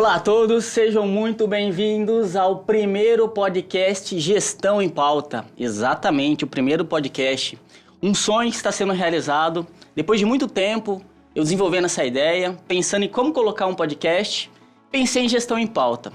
Olá a todos, sejam muito bem-vindos ao primeiro podcast Gestão em Pauta. Exatamente, o primeiro podcast. Um sonho que está sendo realizado. Depois de muito tempo, eu desenvolvendo essa ideia, pensando em como colocar um podcast, pensei em Gestão em Pauta.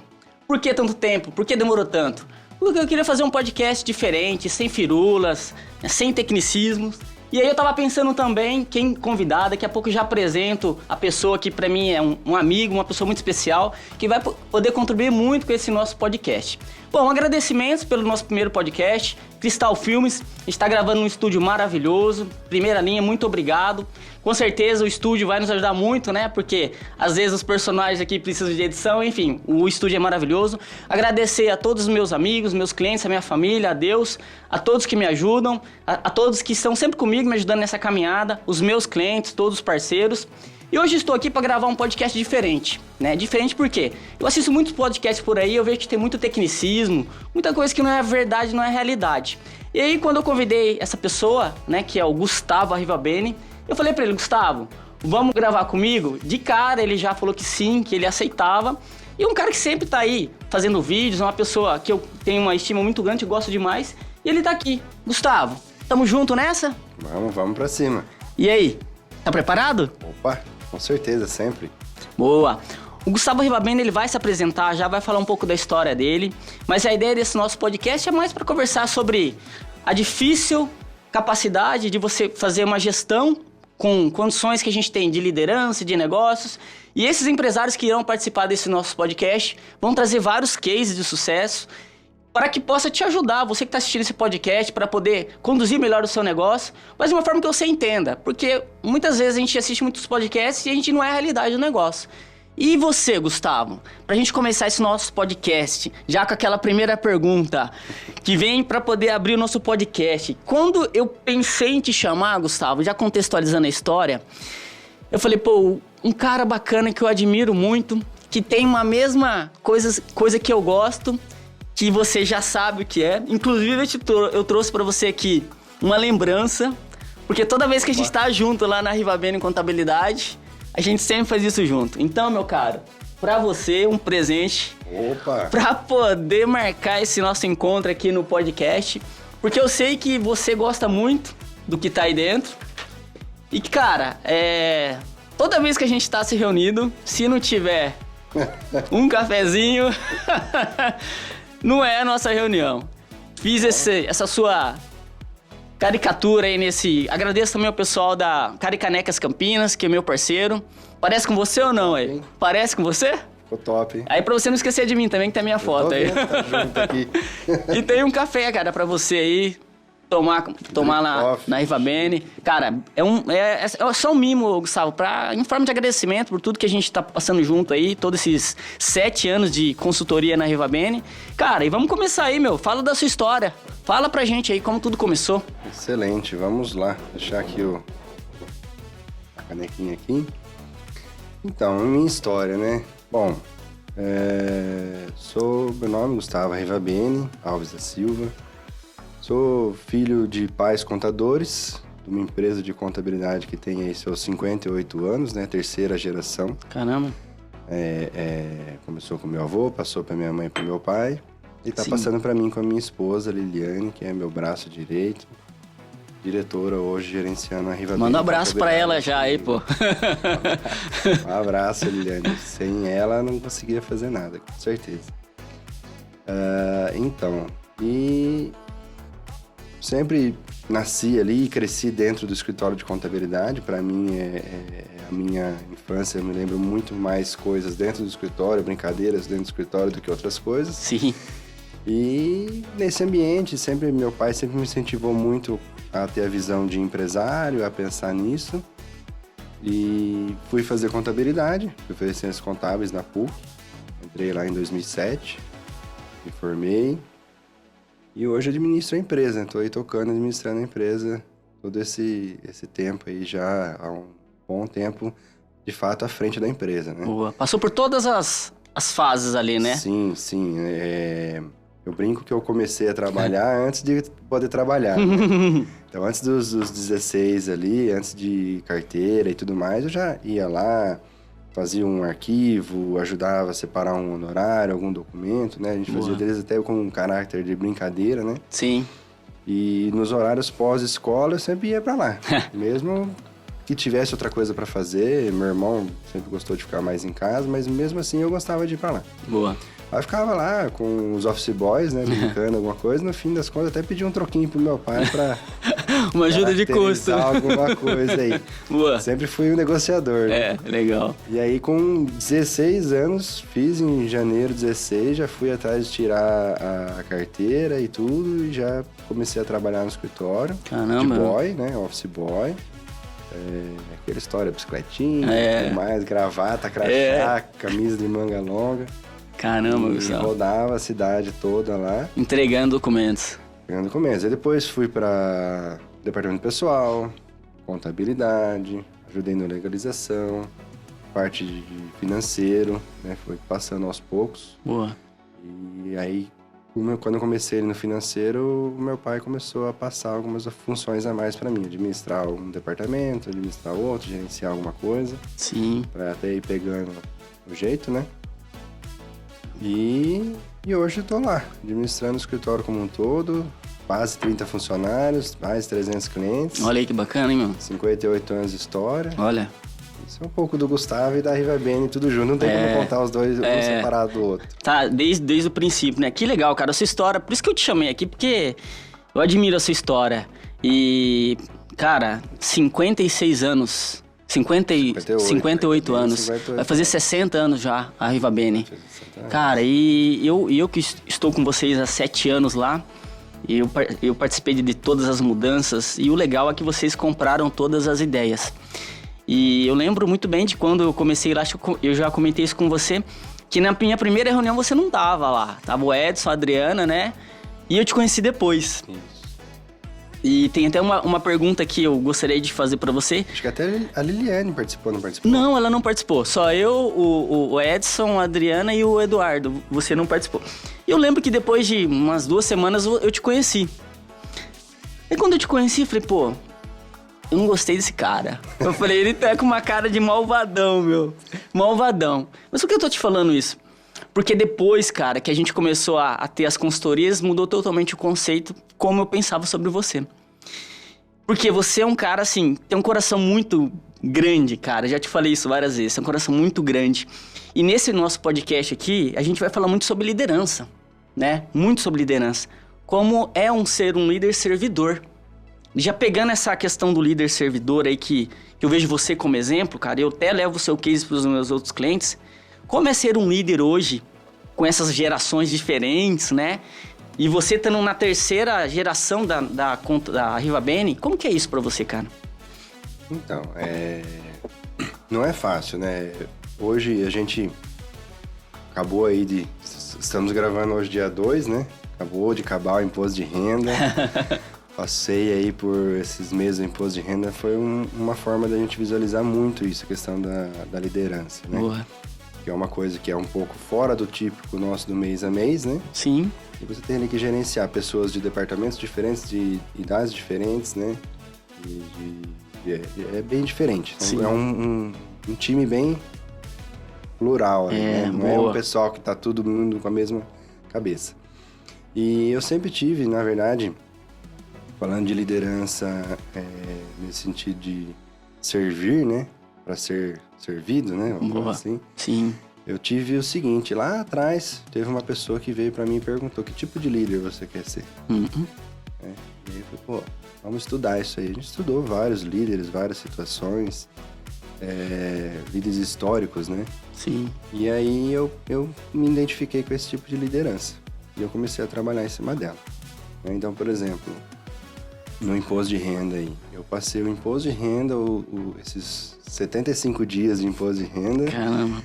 Por que tanto tempo? Por que demorou tanto? Porque eu queria fazer um podcast diferente, sem firulas, sem tecnicismos. E aí eu tava pensando também, quem convidar, daqui a pouco eu já apresento a pessoa que pra mim é um amigo, uma pessoa muito especial, que vai poder contribuir muito com esse nosso podcast. Bom, agradecimentos pelo nosso primeiro podcast, Cristal Filmes, a gente tá gravando num estúdio maravilhoso, primeira linha, muito obrigado. Com certeza o estúdio vai nos ajudar muito, né? Porque às vezes os personagens aqui precisam de edição, enfim, o estúdio é maravilhoso. Agradecer a todos os meus amigos, meus clientes, a minha família, a Deus, a todos que me ajudam, a todos que estão sempre comigo, me ajudando nessa caminhada, os meus clientes, todos os parceiros. E hoje estou aqui para gravar um podcast diferente, né? Diferente por quê? Eu assisto muitos podcasts por aí, eu vejo que tem muito tecnicismo, muita coisa que não é verdade, não é realidade. E aí quando eu convidei essa pessoa, né, que é o Gustavo Arrivabene, eu falei para ele, Gustavo, vamos gravar comigo? De cara ele já falou que sim, que ele aceitava. E um cara que sempre tá aí fazendo vídeos, uma pessoa que eu tenho uma estima muito grande, eu gosto demais. E ele tá aqui. Gustavo, tamo junto nessa? Vamos pra cima. E aí, tá preparado? Opa, com certeza, sempre. Boa. O Gustavo Arrivabene, ele vai se apresentar, já vai falar um pouco da história dele. Mas a ideia desse nosso podcast é mais para conversar sobre a difícil capacidade de você fazer uma gestão com condições que a gente tem de liderança, de negócios. E esses empresários que irão participar desse nosso podcast vão trazer vários cases de sucesso para que possa te ajudar, você que está assistindo esse podcast, para poder conduzir melhor o seu negócio, mas de uma forma que você entenda. Porque muitas vezes a gente assiste muitos podcasts e a gente não é a realidade do negócio. E você, Gustavo, para a gente começar esse nosso podcast, já com aquela primeira pergunta que vem para poder abrir o nosso podcast. Quando eu pensei em te chamar, Gustavo, já contextualizando a história, eu falei, pô, um cara bacana que eu admiro muito, que tem uma mesma coisa que eu gosto, que você já sabe o que é. Inclusive, eu trouxe para você aqui uma lembrança, porque toda vez que a gente tá junto lá na Arrivabene Contabilidade, a gente sempre faz isso junto. Então, meu caro, pra você, um presente. Opa! Pra poder marcar esse nosso encontro aqui no podcast. Porque eu sei que você gosta muito do que tá aí dentro. E que, cara, toda vez que a gente tá se reunido, se não tiver um cafezinho, não é a nossa reunião. Fiz essa sua caricatura aí nesse... Agradeço também ao pessoal da Caricanecas Campinas, que é meu parceiro. Parece com você ou não aí? Parece com você? Ficou top. Aí pra você não esquecer de mim também, que tem a minha foto aí. Tá junto aqui. E tem um café, cara, pra você aí tomar na Arrivabene. Cara, é só um mimo, Gustavo, em forma de agradecimento por tudo que a gente tá passando junto aí, todos esses 7 anos de consultoria na Arrivabene. Cara, e vamos começar aí, meu. Fala da sua história. Fala pra gente aí como tudo começou. Excelente, vamos lá. Deixar aqui a canequinha aqui. Então, minha história, né? Bom, meu nome é Gustavo Arrivabene Alves da Silva. Sou filho de pais contadores, de uma empresa de contabilidade que tem aí seus 58 anos, né? Terceira geração. Caramba. Começou com meu avô, passou para minha mãe e para meu pai. E tá Sim. Passando para mim com a minha esposa, Liliane, que é meu braço direito. Diretora hoje, gerenciando a Arrivabene. Manda um abraço pra ela já aí, pô. Um abraço, Liliane. Sem ela, não conseguia fazer nada, com certeza. E sempre nasci ali e cresci dentro do escritório de contabilidade. Para mim, a minha infância, eu me lembro muito mais coisas dentro do escritório, brincadeiras dentro do escritório do que outras coisas. Sim. E nesse ambiente, meu pai sempre me incentivou muito a ter a visão de empresário, a pensar nisso. E fui fazer contabilidade, fui fazer ciências contábeis na PUC. Entrei lá em 2007, me formei. E hoje administro a empresa, estou aí tocando, administrando a empresa todo esse tempo aí já há um bom tempo, de fato, à frente da empresa, né? Boa. Passou por todas as fases ali, né? Sim. Eu brinco que eu comecei a trabalhar antes de poder trabalhar. Né? Então, antes dos 16 ali, antes de carteira e tudo mais, eu já ia lá, fazia um arquivo, ajudava a separar um honorário, algum documento, né? A gente fazia deles até com um caráter de brincadeira, né? Sim. E nos horários pós-escola eu sempre ia pra lá. Mesmo que tivesse outra coisa pra fazer, meu irmão sempre gostou de ficar mais em casa, mas mesmo assim eu gostava de ir pra lá. Boa. Aí eu ficava lá com os office boys, né, brincando alguma coisa. No fim das contas, até pedi um troquinho pro meu pai pra... Uma ajuda de custo. Alguma coisa aí. Boa. Sempre fui um negociador, né? Legal. E aí, com 16 anos, fiz em janeiro 16, já fui atrás de tirar a carteira e tudo, e já comecei a trabalhar no escritório. Caramba. De boy, né, office boy. Aquela história, bicicletinha, tudo mais, gravata, crachá, camisa de manga longa. Caramba, e Gustavo. Rodava a cidade toda lá. Entregando documentos. Entregando documentos. Aí depois fui para departamento pessoal, contabilidade, ajudei na legalização, parte de financeiro, né? Foi passando aos poucos. Boa. E aí, quando eu comecei no financeiro, o meu pai começou a passar algumas funções a mais para mim. Administrar um departamento, administrar outro, gerenciar alguma coisa. Sim. Para até ir pegando o jeito, né? E hoje eu tô lá, administrando o escritório como um todo, quase 30 funcionários, mais 300 clientes. Olha aí que bacana, hein, meu? 58 anos de história. Olha. Isso é um pouco do Gustavo e da Rivabene, tudo junto. Não tem como contar os dois, um separado do outro. Tá, desde o princípio, né? Que legal, cara, a sua história. Por isso que eu te chamei aqui, porque eu admiro a sua história. E, cara, 56 anos... 58 anos. 58 vai fazer 60 anos já, a Rivabene. Cara, e eu que estou com vocês há 7 anos lá, eu participei de todas as mudanças, e o legal é que vocês compraram todas as ideias. E eu lembro muito bem de quando eu comecei lá, eu já comentei isso com você, que na minha primeira reunião você não tava lá. Tava o Edson, a Adriana, né? E eu te conheci depois. Isso. E tem até uma pergunta que eu gostaria de fazer pra você. Acho que até a Liliane participou, não participou? Não, ela não participou. Só eu, o Edson, a Adriana e o Eduardo. Você não participou. E eu lembro que depois de umas 2 semanas eu te conheci. E quando eu te conheci, eu falei, pô, eu não gostei desse cara. Eu falei, ele tá com uma cara de malvadão, meu. Malvadão. Mas por que eu tô te falando isso? Porque depois, cara, que a gente começou a ter as consultorias, mudou totalmente o conceito, como eu pensava sobre você. Porque você é um cara, assim, tem um coração muito grande, cara. Já te falei isso várias vezes, é um coração muito grande. E nesse nosso podcast aqui, a gente vai falar muito sobre liderança, né? Muito sobre liderança. Como é um líder servidor. Já pegando essa questão do líder servidor aí, que eu vejo você como exemplo, cara, eu até levo o seu case para os meus outros clientes. Como é ser um líder hoje, com essas gerações diferentes, né? E você estando na 3ª geração da Rivabene, como que é isso pra você, cara? Então, não é fácil, né? Hoje a gente acabou aí estamos gravando hoje dia 2, né? Acabou de acabar o imposto de renda. Passei aí por esses meses do imposto de renda. Foi uma forma da gente visualizar muito isso, a questão da liderança, né? Boa. Que é uma coisa que é um pouco fora do típico nosso do mês a mês, né? Sim. E você tem ali que gerenciar pessoas de departamentos diferentes, de idades diferentes, né? É bem diferente. Então, sim. É um time bem plural, né? Não boa. É um pessoal que tá todo mundo com a mesma cabeça. E eu sempre tive, na verdade, falando de liderança nesse sentido de servir, né? Para ser servido, né? Vamos falar assim. Sim. Eu tive o seguinte, lá atrás, teve uma pessoa que veio para mim e perguntou que tipo de líder você quer ser? Uhum. E aí eu falei, pô, vamos estudar isso aí. A gente estudou vários líderes, várias situações, líderes históricos, né? Sim. E aí eu me identifiquei com esse tipo de liderança. E eu comecei a trabalhar em cima dela. Então, por exemplo, no imposto de renda aí. Eu passei o imposto de renda, esses 75 dias de imposto de renda. Caramba.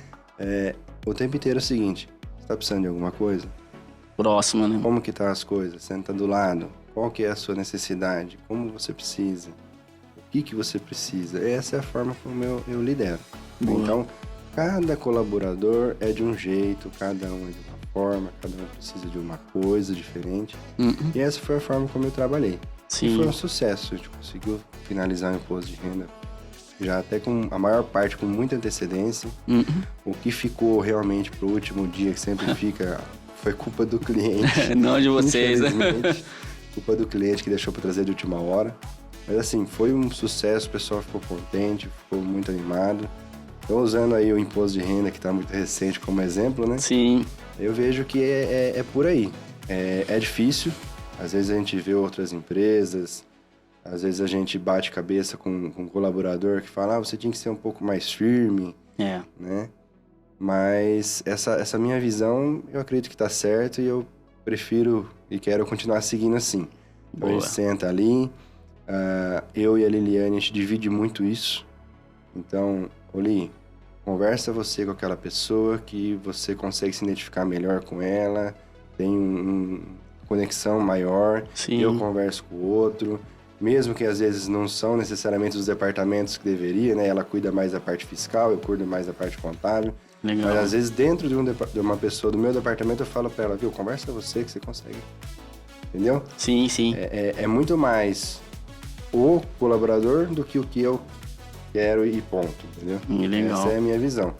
O tempo inteiro é o seguinte, você tá precisando de alguma coisa? Próxima, né? Como que tá as coisas? Senta do lado. Qual que é a sua necessidade? Como você precisa? O que você precisa? Essa é a forma como eu lidero. Boa. Então, cada colaborador é de um jeito, cada um é de uma forma, cada um precisa de uma coisa diferente. Uhum. E essa foi a forma como eu trabalhei. Sim. E foi um sucesso, a gente conseguiu finalizar o imposto de renda já até com a maior parte com muita antecedência. O que ficou realmente pro último dia, que sempre fica, foi culpa do cliente. Não de vocês, né? Culpa do cliente que deixou para trazer de última hora. Mas assim, foi um sucesso, o pessoal ficou contente, ficou muito animado. Então, usando aí o imposto de renda, que está muito recente como exemplo, né? Sim. Eu vejo que é por aí. É difícil, às vezes a gente vê outras empresas, às vezes a gente bate cabeça com um colaborador que fala, você tinha que ser um pouco mais firme, né? Mas essa minha visão, eu acredito que está certo e eu prefiro e quero continuar seguindo assim. Então, a gente senta ali, eu e a Liliane, a gente divide muito isso. Então, Oli, conversa você com aquela pessoa que você consegue se identificar melhor com ela, tem uma conexão maior. Sim. Eu converso com o outro, mesmo que às vezes não são necessariamente os departamentos que deveria, né? Ela cuida mais da parte fiscal, eu cuido mais da parte contábil. Legal. Mas às vezes dentro de uma pessoa do meu departamento eu falo pra ela, viu, conversa você que você consegue. Entendeu? Sim, sim. É muito mais o colaborador do que o que eu quero e ponto, entendeu? Legal. Essa é a minha visão.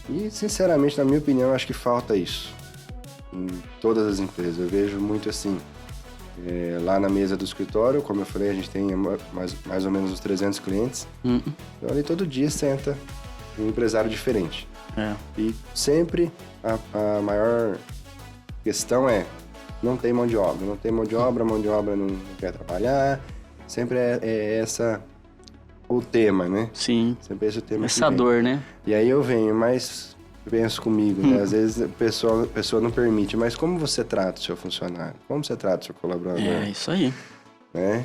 E, sinceramente, na minha opinião, acho que falta isso em todas as empresas. Eu vejo muito assim, lá na mesa do escritório, como eu falei, a gente tem mais ou menos uns 300 clientes. Então, ali todo dia senta um empresário diferente. E sempre a maior questão não tem mão de obra. Não tem mão de obra, a mão de obra não quer trabalhar. Sempre é essa o tema, né? Sim. Sempre esse o tema. Essa dor, né? E aí eu venho, mas penso comigo, né? Às vezes a pessoa não permite, mas como você trata o seu funcionário? Como você trata o seu colaborador? É, isso aí. Né?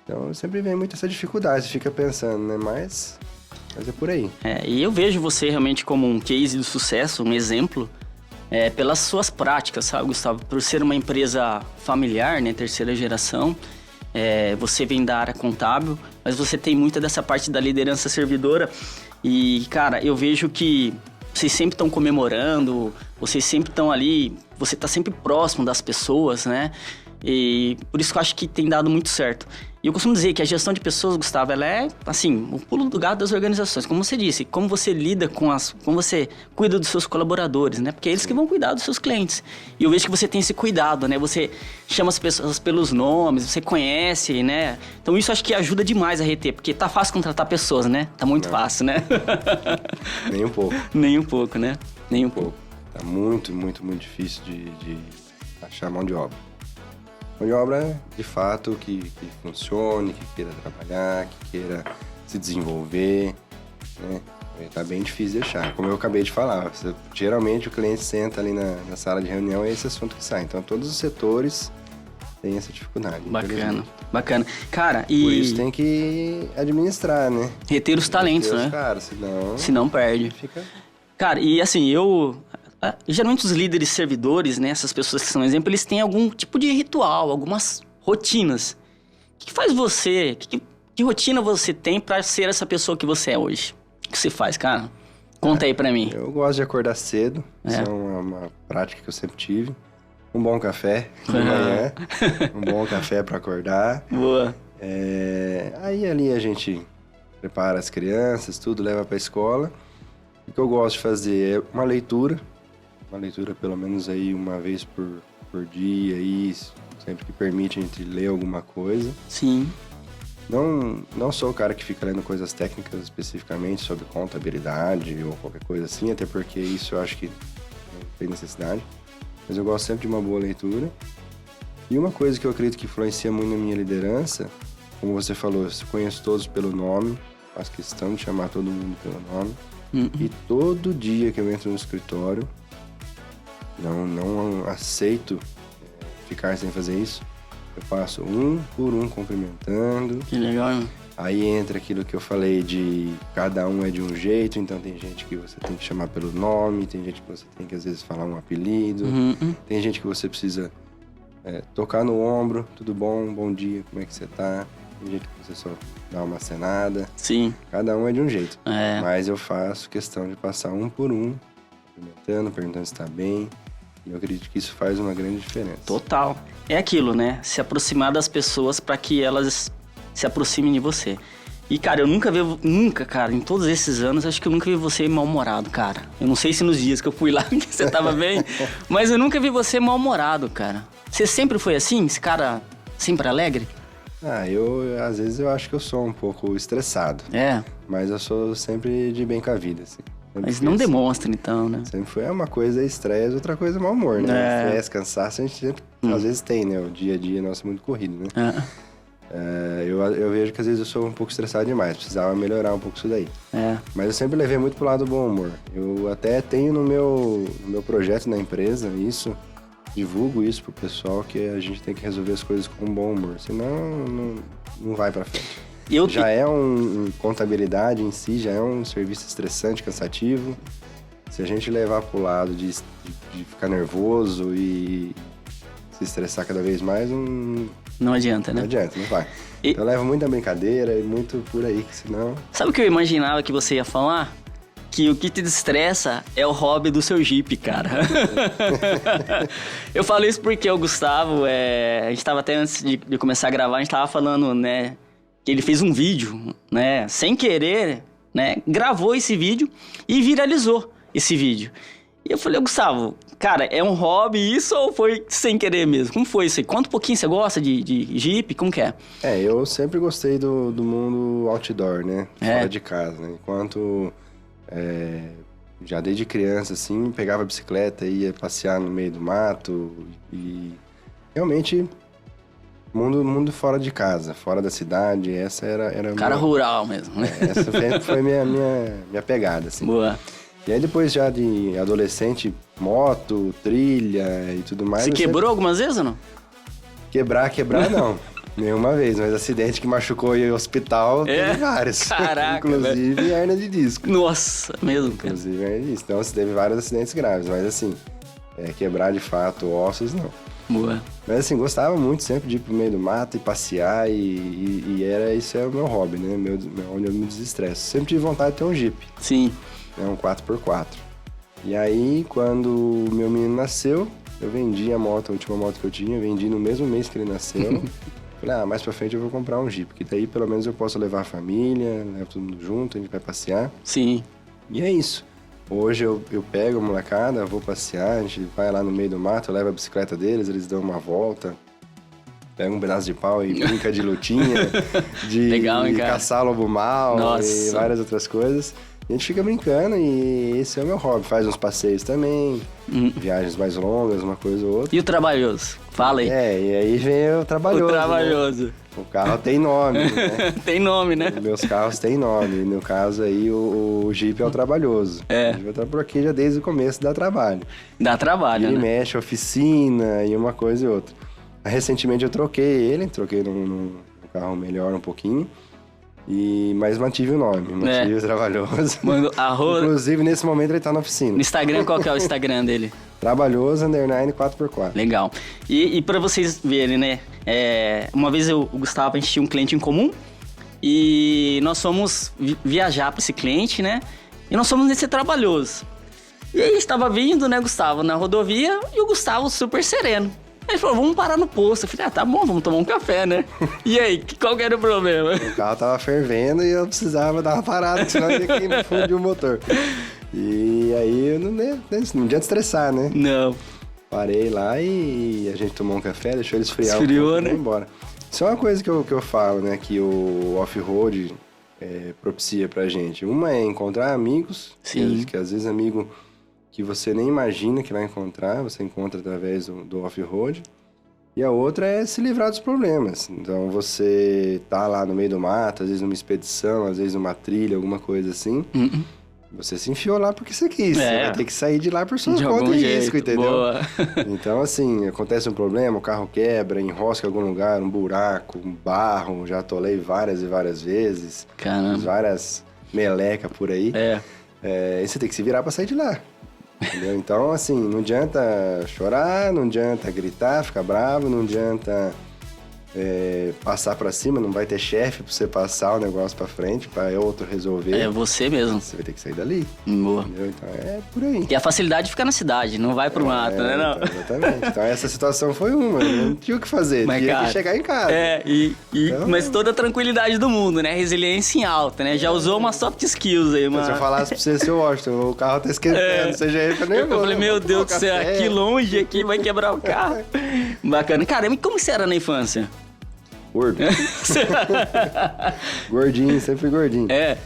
Então sempre vem muito essa dificuldade, você fica pensando, né? Mas é por aí. E eu vejo você realmente como um case de sucesso, um exemplo, pelas suas práticas, sabe, Gustavo? Por ser uma empresa familiar, né? Terceira geração, você vem da área contábil, mas você tem muita dessa parte da liderança servidora. E, cara, eu vejo que vocês sempre estão comemorando, vocês sempre estão ali, você está sempre próximo das pessoas, né? E por isso que eu acho que tem dado muito certo. E eu costumo dizer que a gestão de pessoas, Gustavo, ela é, assim, o pulo do gato das organizações. Como você disse, como você lida como você cuida dos seus colaboradores, né? Porque é eles que vão cuidar dos seus clientes. E eu vejo que você tem esse cuidado, né? Você chama as pessoas pelos nomes, você conhece, né? Então isso acho que ajuda demais a reter, porque tá fácil contratar pessoas, né? Tá muito fácil, né? Nem um pouco. Nem um pouco, né? Nem um pouco. Tá muito, muito, muito difícil de achar mão de obra. Mão de obra, de fato, que funcione, que queira trabalhar, que queira se desenvolver, né? Tá bem difícil de achar. Como eu acabei de falar, geralmente o cliente senta ali na sala de reunião e é esse assunto que sai. Então, todos os setores têm essa dificuldade. Bacana, bacana. Cara, e... Por isso tem que administrar, né? Reter os talentos, né? Cara, senão perde. Fica... Cara, e assim, geralmente os líderes servidores, né, essas pessoas que são exemplo, eles têm algum tipo de ritual, algumas rotinas. O que faz você, que rotina você tem pra ser essa pessoa que você é hoje? O que você faz, cara? Conta aí pra mim. Eu gosto de acordar cedo, isso é uma prática que eu sempre tive. Um bom café de manhã, um bom café pra acordar. Boa. Aí ali a gente prepara as crianças, tudo, leva pra escola. O que eu gosto de fazer é uma leitura pelo menos aí uma vez por dia, aí, sempre que permite a gente ler alguma coisa. Sim. Não sou o cara que fica lendo coisas técnicas especificamente sobre contabilidade ou qualquer coisa assim, até porque isso eu acho que não tem necessidade. Mas eu gosto sempre de uma boa leitura. E uma coisa que eu acredito que influencia muito na minha liderança, como você falou, eu conheço todos pelo nome, faço questão de chamar todo mundo pelo nome. E todo dia que eu entro no escritório, não aceito ficar sem fazer isso. Eu passo um por um cumprimentando. Que legal, hein? Aí entra aquilo que eu falei de cada um é de um jeito, então tem gente que você tem que chamar pelo nome, tem gente que você tem que às vezes falar um apelido, tem gente que você precisa tocar no ombro, tudo bom, bom dia, como é que você tá? Tem gente que você só dá uma acenada. Sim. Cada um é de um jeito. Mas eu faço questão de passar um por um, perguntando se tá bem. E eu acredito que isso faz uma grande diferença. Total. É aquilo, né? Se aproximar das pessoas para que elas se aproximem de você. E, cara, eu nunca, cara, em todos esses anos, acho que eu nunca vi você mal-humorado, cara. Eu não sei se nos dias que eu fui lá que você tava bem, mas eu nunca vi você mal-humorado, cara. Você sempre foi assim? Esse cara sempre alegre? Às vezes eu acho que eu sou um pouco estressado. É. Mas eu sou sempre de bem com a vida, assim. Mas não demonstra, então, né? Sempre foi uma coisa estresse, outra coisa mau humor, né? Estresse, cansaço, a gente sempre, às vezes tem, né? O dia a dia nosso é muito corrido, né? Eu vejo que às vezes eu sou um pouco estressado demais, precisava melhorar um pouco isso daí. Mas eu sempre levei muito pro lado do bom humor. Eu até tenho no meu projeto na empresa isso, divulgo isso pro pessoal, que a gente tem que resolver as coisas com bom humor, senão não vai pra frente. Já é contabilidade em si, já é um serviço estressante, cansativo. Se a gente levar pro lado de ficar nervoso e se estressar cada vez mais, não adianta, né? Não adianta, não vai. Eu levo muito na brincadeira e muito por aí, que senão... Sabe o que eu imaginava que você ia falar? Que o que te estressa é o hobby do seu Jeep, cara. Eu falo isso porque o Gustavo, a gente tava até antes de começar a gravar, a gente tava falando, né, que ele fez um vídeo, né, sem querer, né, gravou esse vídeo e viralizou esse vídeo. E eu falei, Gustavo, cara, é um hobby isso ou foi sem querer mesmo? Como foi isso aí? Conta um pouquinho, você gosta de Jeep? Como que é? Eu sempre gostei do mundo outdoor, né? Fora de casa, né? Enquanto... já desde criança, assim, pegava a bicicleta, ia passear no meio do mato e realmente mundo fora de casa, fora da cidade, essa era cara rural mesmo, né? Essa foi minha pegada, assim. Boa. E aí depois já de adolescente, moto, trilha e tudo mais... Você quebrou algumas vezes ou não? Quebrar não. Nenhuma vez, mas acidente que machucou e hospital, teve vários. Caraca, inclusive hernia de disco. Nossa, mesmo, cara. Inclusive hernia de disco. Então, teve vários acidentes graves, mas assim, quebrar de fato ossos, não. Boa. Mas assim, gostava muito sempre de ir pro meio do mato e passear isso é o meu hobby, né? Onde eu me desestresso. Sempre tive vontade de ter um Jeep. Sim. Um 4x4. E aí, quando o meu menino nasceu, eu vendi a última moto que eu tinha, vendi no mesmo mês que ele nasceu. Falei, mais pra frente eu vou comprar um Jeep, que daí pelo menos eu posso levar a família, levo todo mundo junto, a gente vai passear. Sim. E é isso. Hoje eu pego a molecada, vou passear, a gente vai lá no meio do mato, eu levo a bicicleta deles, eles dão uma volta, pega um pedaço de pau e brinca de lutinha, de legal, hein, cara? caçar lobo mau e várias outras coisas. A gente fica brincando e esse é o meu hobby. Faz uns passeios também, viagens mais longas, uma coisa ou outra. E o trabalhoso? Fala aí. E aí vem o trabalhoso. O trabalhoso. Né? O carro tem nome, né? Tem nome, né? Meus carros têm nome. No caso aí, o Jeep é o trabalhoso. O Jeep tá por aqui já desde o começo, dá trabalho. Dá trabalho, ele né? mexe oficina e uma coisa e outra. Recentemente eu troquei num carro melhor um pouquinho. Mas mantive o nome, mantive o trabalhoso. Inclusive, nesse momento, ele tá na oficina. No Instagram, qual que é o Instagram dele? Trabalhoso, _ 4x4. Legal. E pra vocês verem, né? Uma vez o Gustavo, a gente tinha um cliente em comum e nós fomos viajar pra esse cliente, né? E nós fomos nesse trabalhoso. E aí, a gente tava vindo, né, Gustavo, na rodovia e o Gustavo super sereno. Ele falou, vamos parar no posto. Eu falei, tá bom, vamos tomar um café, né? E aí, qual que era o problema? O carro tava fervendo e eu precisava dar uma parada, senão eu ia cair no fundo de um motor. E aí, não adianta estressar, né? Não. Parei lá e a gente tomou um café, deixou ele esfriar Esfriou, um pouco, né? E foi embora. Isso é uma coisa que eu falo, né? Que o off-road propicia pra gente. Uma é encontrar amigos, que às vezes amigo... que você nem imagina que vai encontrar, você encontra através do off-road. E a outra é se livrar dos problemas. Então, você tá lá no meio do mato, às vezes numa expedição, às vezes numa trilha, alguma coisa assim. Você se enfiou lá porque você quis. Você vai ter que sair de lá por sua conta e risco, entendeu? Boa. Então, assim, acontece um problema, o carro quebra, enrosca em algum lugar, um buraco, um barro. Já atolei várias e várias vezes. Caramba. Várias melecas por aí. E você tem que se virar pra sair de lá. Entendeu? Então, assim, não adianta chorar, não adianta gritar, ficar bravo, não adianta passar pra cima, não vai ter chefe pra você passar o negócio pra frente, pra outro resolver. É você mesmo. Você vai ter que sair dali. Boa. Entendeu? Então é por aí. E a facilidade fica na cidade, não vai pro mato, né? Não. Então, exatamente. Então essa situação foi uma, não tinha o que fazer, Mas, tinha cara, que chegar em casa. Então, mas toda a tranquilidade do mundo, né? Resiliência em alta, né? Já usou uma soft skills aí, mano. Se eu falasse pra você, seu Washington, o carro tá esquentando, você já entra nervoso. Eu falei, meu Deus do céu, aqui longe, aqui vai quebrar o carro. Bacana. Cara, e como você era na infância? Gordo. Gordinho, sempre fui gordinho. É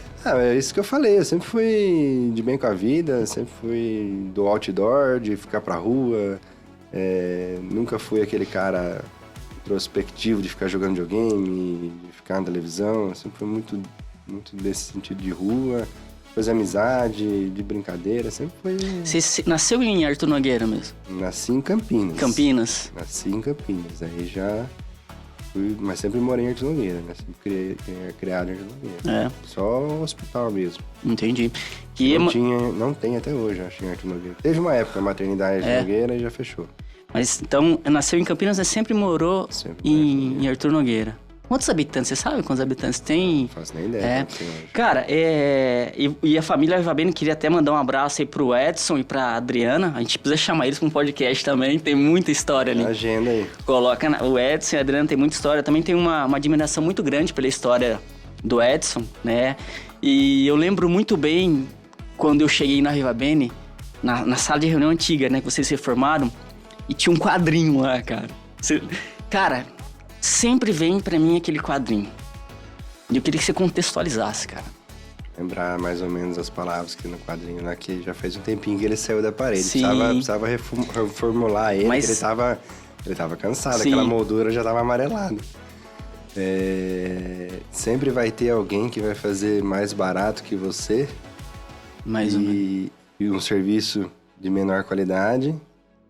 isso que eu falei, eu sempre fui de bem com a vida, sempre fui do outdoor, de ficar pra rua. Nunca fui aquele cara introspectivo de ficar jogando videogame, de ficar na televisão. Eu sempre fui muito desse sentido de rua, fazer amizade, de brincadeira, sempre foi... Você nasceu em Arthur Nogueira mesmo? Nasci em Campinas. Campinas? Nasci em Campinas, aí já... Mas sempre morei em Arthur Nogueira, né? Sempre criado em Arthur Nogueira. Só o hospital mesmo. Entendi. Não tem até hoje, acho, em Arthur Nogueira. Teve uma época, a maternidade de Nogueira e já fechou. Mas então, nasceu em Campinas, mas sempre morou em Arthur Nogueira. Quantos habitantes? Você sabe quantos habitantes tem? Não faço nem ideia. Cara, e a família Rivabene queria até mandar um abraço aí pro Edson e pra Adriana. A gente precisa chamar eles pra um podcast também, tem muita história ali. Agenda aí. Coloca o Edson e a Adriana, tem muita história. Também tem uma admiração muito grande pela história do Edson, né? E eu lembro muito bem quando eu cheguei na Rivabene, na sala de reunião antiga, né? Que vocês se formaram, e tinha um quadrinho lá, cara. Cara, sempre vem pra mim aquele quadrinho. E eu queria que você contextualizasse, cara. Lembrar mais ou menos as palavras que no quadrinho lá, que já faz um tempinho que ele saiu da parede. Sim. Precisava reformular ele, porque ele tava cansado, Sim. aquela moldura já tava amarelada. Sempre vai ter alguém que vai fazer mais barato que você. E um serviço de menor qualidade.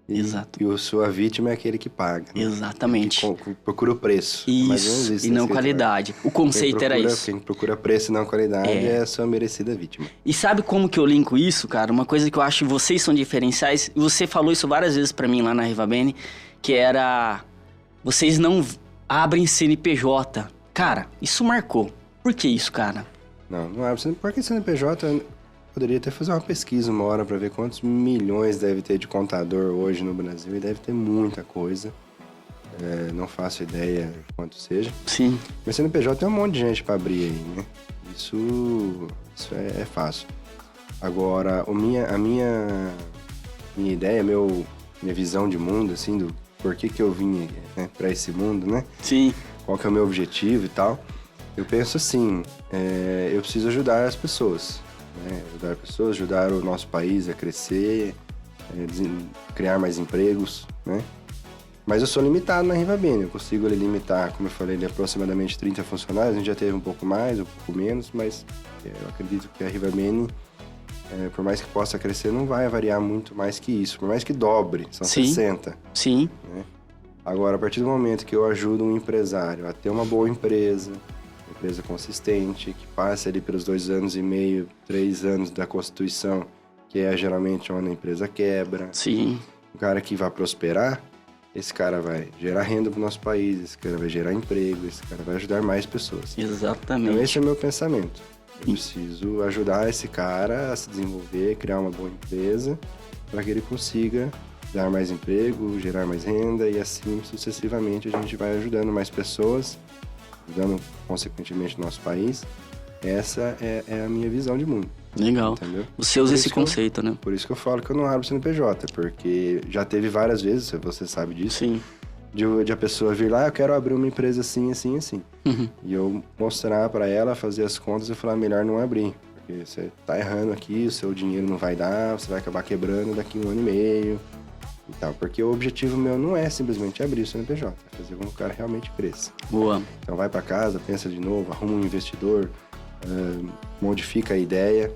Exato. E a sua vítima é aquele que paga. Exatamente. Que procura o preço. Isso, e não qualidade. O conceito era isso. Quem procura preço e não qualidade é a sua merecida vítima. E sabe como que eu linko isso, cara? Uma coisa que eu acho que vocês são diferenciais, e você falou isso várias vezes pra mim lá na Rivabene, que era... Vocês não abrem CNPJ. Cara, isso marcou. Por que isso, cara? Não abre. Porque CNPJ... Poderia até fazer uma pesquisa uma hora para ver quantos milhões deve ter de contador hoje no Brasil. E deve ter muita coisa. Não faço ideia de quanto seja. Sim. Mas CNPJ tem um monte de gente para abrir aí, né? Isso é fácil. Agora, a minha ideia, minha visão de mundo, assim, do porquê que eu vim, né, para esse mundo, né? Sim. Qual que é o meu objetivo e tal. Eu penso assim, eu preciso ajudar as pessoas. Ajudar o nosso país a crescer, criar mais empregos, né? Mas eu sou limitado na Rivabene, eu consigo limitar, como eu falei, aproximadamente 30 funcionários, a gente já teve um pouco mais, um pouco menos, mas eu acredito que a Rivabene, por mais que possa crescer, não vai variar muito mais que isso, por mais que dobre, são 60. Sim. Né? Agora, a partir do momento que eu ajudo um empresário a ter uma boa empresa consistente, que passe ali pelos 2 anos e meio, 3 anos da Constituição, que é geralmente onde a empresa quebra. Sim. O cara que vai prosperar, esse cara vai gerar renda para o nosso país, esse cara vai gerar emprego, esse cara vai ajudar mais pessoas. Exatamente. Então esse é o meu pensamento. Eu preciso ajudar esse cara a se desenvolver, criar uma boa empresa, para que ele consiga dar mais emprego, gerar mais renda e assim sucessivamente a gente vai ajudando mais pessoas, ajudando consequentemente o nosso país. Essa é a minha visão de mundo. Legal. Entendeu? Você usa esse conceito, né? Por isso que eu falo que eu não abro CNPJ, porque já teve várias vezes, você sabe disso. Sim. De a pessoa vir lá, eu quero abrir uma empresa assim, assim, assim. Uhum. E eu mostrar para ela, fazer as contas e falar, melhor não abrir. Porque você tá errando aqui, o seu dinheiro não vai dar, você vai acabar quebrando daqui 1 ano e meio. E tal, porque o objetivo meu não é simplesmente abrir o CNPJ, é fazer com que o cara realmente cresça. Boa. Então vai para casa, pensa de novo, arruma um investidor, modifica a ideia,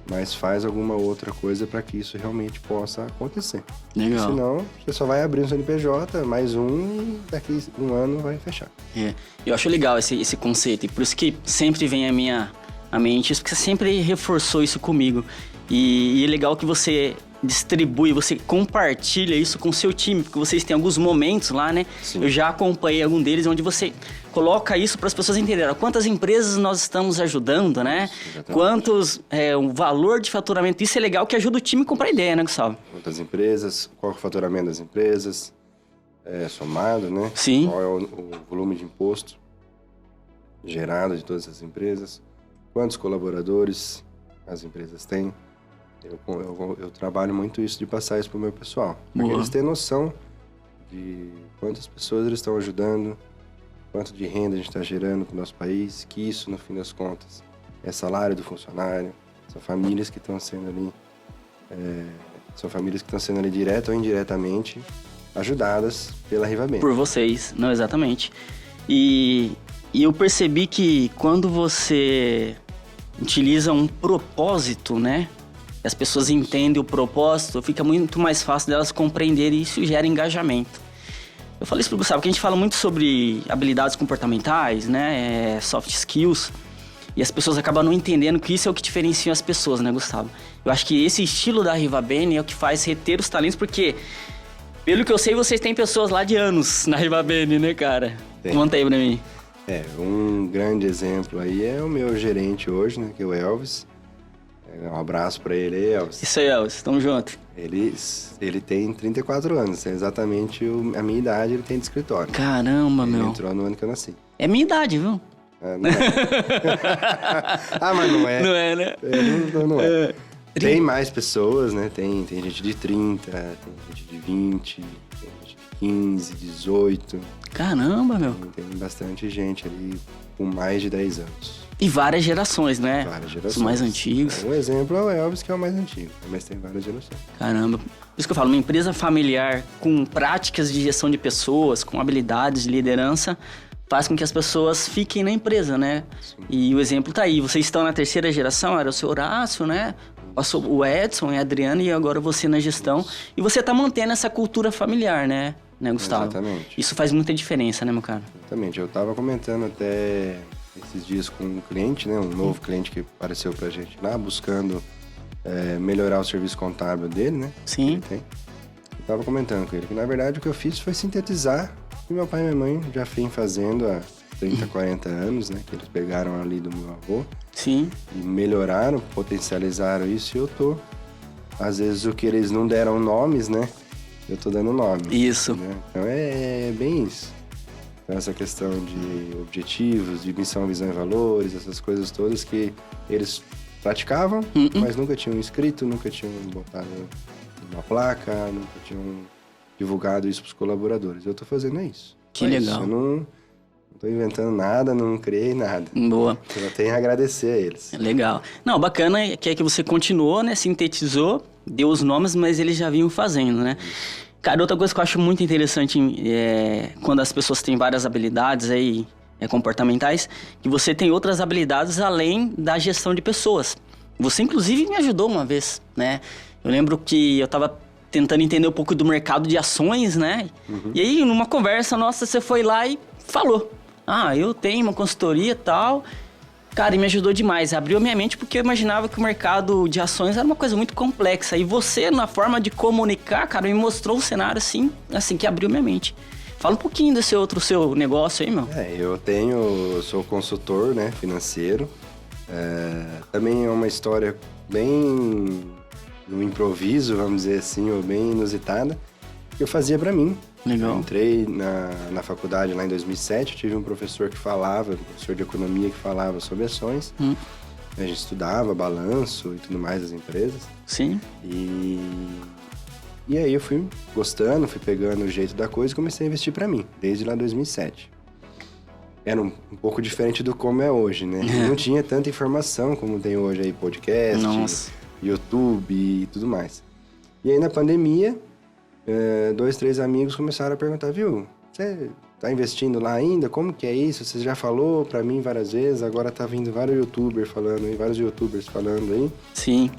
mas faz alguma outra coisa para que isso realmente possa acontecer. Legal. Senão, você só vai abrir um CNPJ, mais um, e daqui 1 ano vai fechar. Eu acho legal esse conceito, e por isso que sempre vem à mente isso, porque você sempre reforçou isso comigo. E é legal que você distribui, você compartilha isso com o seu time, porque vocês têm alguns momentos lá, né? Sim. Eu já acompanhei algum deles onde você coloca isso para as pessoas entenderem quantas empresas nós estamos ajudando, né? Exatamente. Quantos, o valor de faturamento. Isso é legal que ajuda o time a comprar ideia, né, Gustavo? Quantas empresas, qual é o faturamento das empresas, somado, né? Sim. Qual é o volume de imposto gerado de todas as empresas, quantos colaboradores as empresas têm. Eu trabalho muito isso de passar isso para o meu pessoal. Porque Boa. eles têm noção de quantas pessoas eles estão ajudando, quanto de renda a gente está gerando para o nosso país, que isso, no fim das contas, é salário do funcionário, são famílias que estão sendo ali, direta ou indiretamente, ajudadas pela Rivabene. Por vocês, não exatamente. E eu percebi que quando você utiliza um propósito, né? As pessoas entendem o propósito, fica muito mais fácil delas compreenderem e isso gera engajamento. Eu falei isso pro Gustavo, que a gente fala muito sobre habilidades comportamentais, né? Soft skills. E as pessoas acabam não entendendo que isso é o que diferencia as pessoas, né, Gustavo? Eu acho que esse estilo da Rivabene é o que faz reter os talentos, porque, pelo que eu sei, vocês têm pessoas lá de anos na Rivabene, né, cara? Tem. Conta aí pra mim. Um grande exemplo aí é o meu gerente hoje, né, que é o Elvis. Um abraço pra ele aí, Elvis. Isso aí, Elvis. Tamo junto. Ele tem 34 anos, é exatamente a minha idade ele tem de escritório. Caramba, Ele meu. entrou no ano que eu nasci. É minha idade, viu? Não é. Mas não é. Não é, né? Não é. Tem mais pessoas, né? Tem gente de 30, tem gente de 20, tem gente de 15, 18. Caramba, meu. Tem bastante gente ali com mais de 10 anos. E várias gerações, né? Várias gerações. Os mais antigos. Um exemplo é o Elvis, que é o mais antigo, mas tem várias gerações. Caramba. Por isso que eu falo, uma empresa familiar com práticas de gestão de pessoas, com habilidades de liderança, faz com que as pessoas fiquem na empresa, né? Sim. E o exemplo tá aí. Vocês estão na terceira geração, era o seu Horácio, né? Passou o Edson e a Adriana e agora você na gestão. E você tá mantendo essa cultura familiar, né, Gustavo? Exatamente. Isso faz muita diferença, né, meu cara? Exatamente. Eu tava comentando até esses dias com um cliente, né? Um novo cliente que apareceu pra gente lá, buscando melhorar o serviço contábil dele, né? Sim. Que ele tem. Eu tava comentando com ele que, na verdade, o que eu fiz foi sintetizar o que meu pai e minha mãe já vêm fazendo há 30, 40 anos, né? Que eles pegaram ali do meu avô. Sim. E melhoraram, potencializaram isso, e eu tô... Às vezes, o que eles não deram nomes, né? Eu tô dando nome. Isso. Né? Então, é bem isso. Então, essa questão de objetivos, de missão, visão e valores, essas coisas todas que eles praticavam, mas nunca tinham escrito, nunca tinham botado uma placa, nunca tinham divulgado isso pros colaboradores. Eu tô fazendo isso. Que Só legal. Isso. Eu não tô inventando nada, não criei nada. Boa. Eu tenho a agradecer a eles. Legal. Não, bacana é que você continuou, né? Sintetizou, deu os nomes, mas eles já vinham fazendo, né? Cara, outra coisa que eu acho muito interessante é quando as pessoas têm várias habilidades aí, comportamentais, que você tem outras habilidades além da gestão de pessoas. Você, inclusive, me ajudou uma vez, né? Eu lembro que eu tava tentando entender um pouco do mercado de ações, né? E aí, numa conversa nossa, você foi lá e falou. Ah, eu tenho uma consultoria e tal. Cara, e me ajudou demais. Abriu a minha mente porque eu imaginava que o mercado de ações era uma coisa muito complexa. E você, na forma de comunicar, cara, me mostrou um cenário assim que abriu minha mente. Fala um pouquinho desse seu negócio aí, meu. Eu sou consultor, né, financeiro. Também é uma história bem no improviso, vamos dizer assim, ou bem inusitada, que eu fazia pra mim. Legal. Eu entrei na faculdade lá em 2007, tive um professor professor de economia que falava sobre ações. A gente estudava balanço e tudo mais das empresas. Sim. E aí eu fui gostando, fui pegando o jeito da coisa e comecei a investir pra mim, desde lá 2007. Era um pouco diferente do como é hoje, né? Não tinha tanta informação como tem hoje aí, podcast, Nossa. YouTube e tudo mais. E aí na pandemia, 2, 3 amigos começaram a perguntar, viu, você tá investindo lá ainda? Como que é isso? Você já falou pra mim várias vezes, agora tá vindo vários youtubers falando aí. Sim.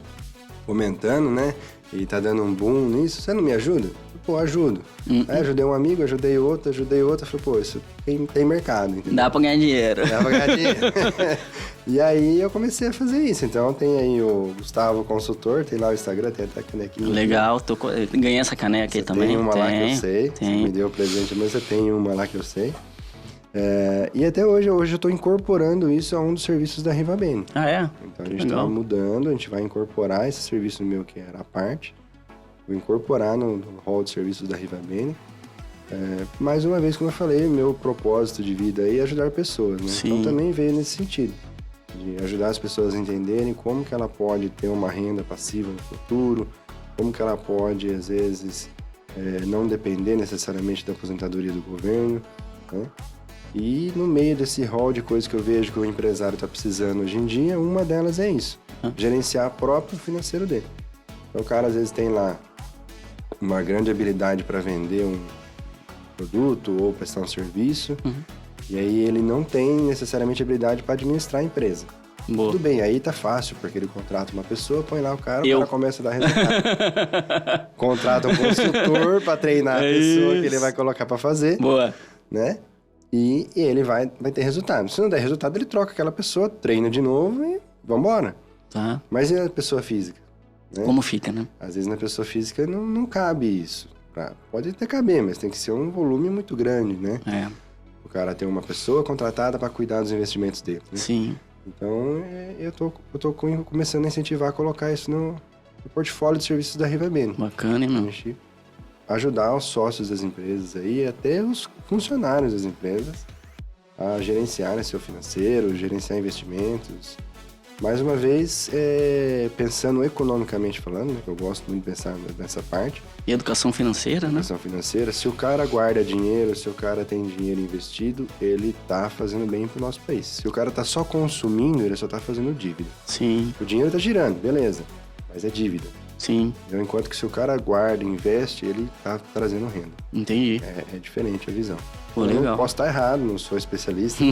Comentando, né? E tá dando um boom nisso. Você não me ajuda? Pô, ajudo. Aí ajudei um amigo, ajudei outro. Falei, pô, isso tem mercado, entendeu? Dá pra ganhar dinheiro. Dá pra ganhar dinheiro. E aí eu comecei a fazer isso. Então tem aí o Gustavo Consultor, tem lá o Instagram, tem até a canequinha. Legal, ganhei essa caneca aí também. Tem uma lá que eu sei, tem. Você me deu o presente, mas você tem uma lá que eu sei. E até hoje eu estou incorporando isso a um dos serviços da Rivabene. Ah, é? Então a gente está mudando, a gente vai incorporar esse serviço meu que era a parte. Vou incorporar no hall de serviços da Rivabene. Mais uma vez, como eu falei, meu propósito de vida aí é ajudar pessoas, né? Sim. Então também veio nesse sentido, de ajudar as pessoas a entenderem como que ela pode ter uma renda passiva no futuro, como que ela pode, às vezes, não depender necessariamente da aposentadoria do governo, né? E no meio desse hall de coisas que eu vejo que o empresário está precisando hoje em dia, uma delas é isso, gerenciar o próprio financeiro dele. Então o cara às vezes tem lá uma grande habilidade para vender um produto ou prestar um serviço, e aí ele não tem necessariamente habilidade para administrar a empresa. Boa. Tudo bem, aí tá fácil, porque ele contrata uma pessoa, põe lá o cara começa a dar resultado. Contrata um consultor para treinar a pessoa que ele vai colocar para fazer. Boa. Né? E ele vai ter resultado. Se não der resultado, ele troca aquela pessoa, treina de novo e vambora. Tá. Mas e a pessoa física? Né? Como fica, né? Às vezes na pessoa física não cabe isso. Pode até caber, mas tem que ser um volume muito grande, né? O cara tem uma pessoa contratada para cuidar dos investimentos dele. Né? Sim. Então, eu tô começando a incentivar a colocar isso no portfólio de serviços da Rivabene. Bacana, hein, meu? A gente ajudar os sócios das empresas aí, até os funcionários das empresas, a gerenciarem seu financeiro, gerenciar investimentos. Mais uma vez, pensando economicamente falando, né, que eu gosto muito de pensar nessa parte. E educação financeira, né? Educação financeira. Se o cara guarda dinheiro, se o cara tem dinheiro investido, ele tá fazendo bem pro nosso país. Se o cara tá só consumindo, ele só tá fazendo dívida. Sim. O dinheiro tá girando, beleza, mas é dívida. Sim. Então, enquanto que se o cara guarda, investe, ele tá trazendo renda. Entendi. É diferente a visão. Pô, eu legal. Posso estar errado, não sou especialista,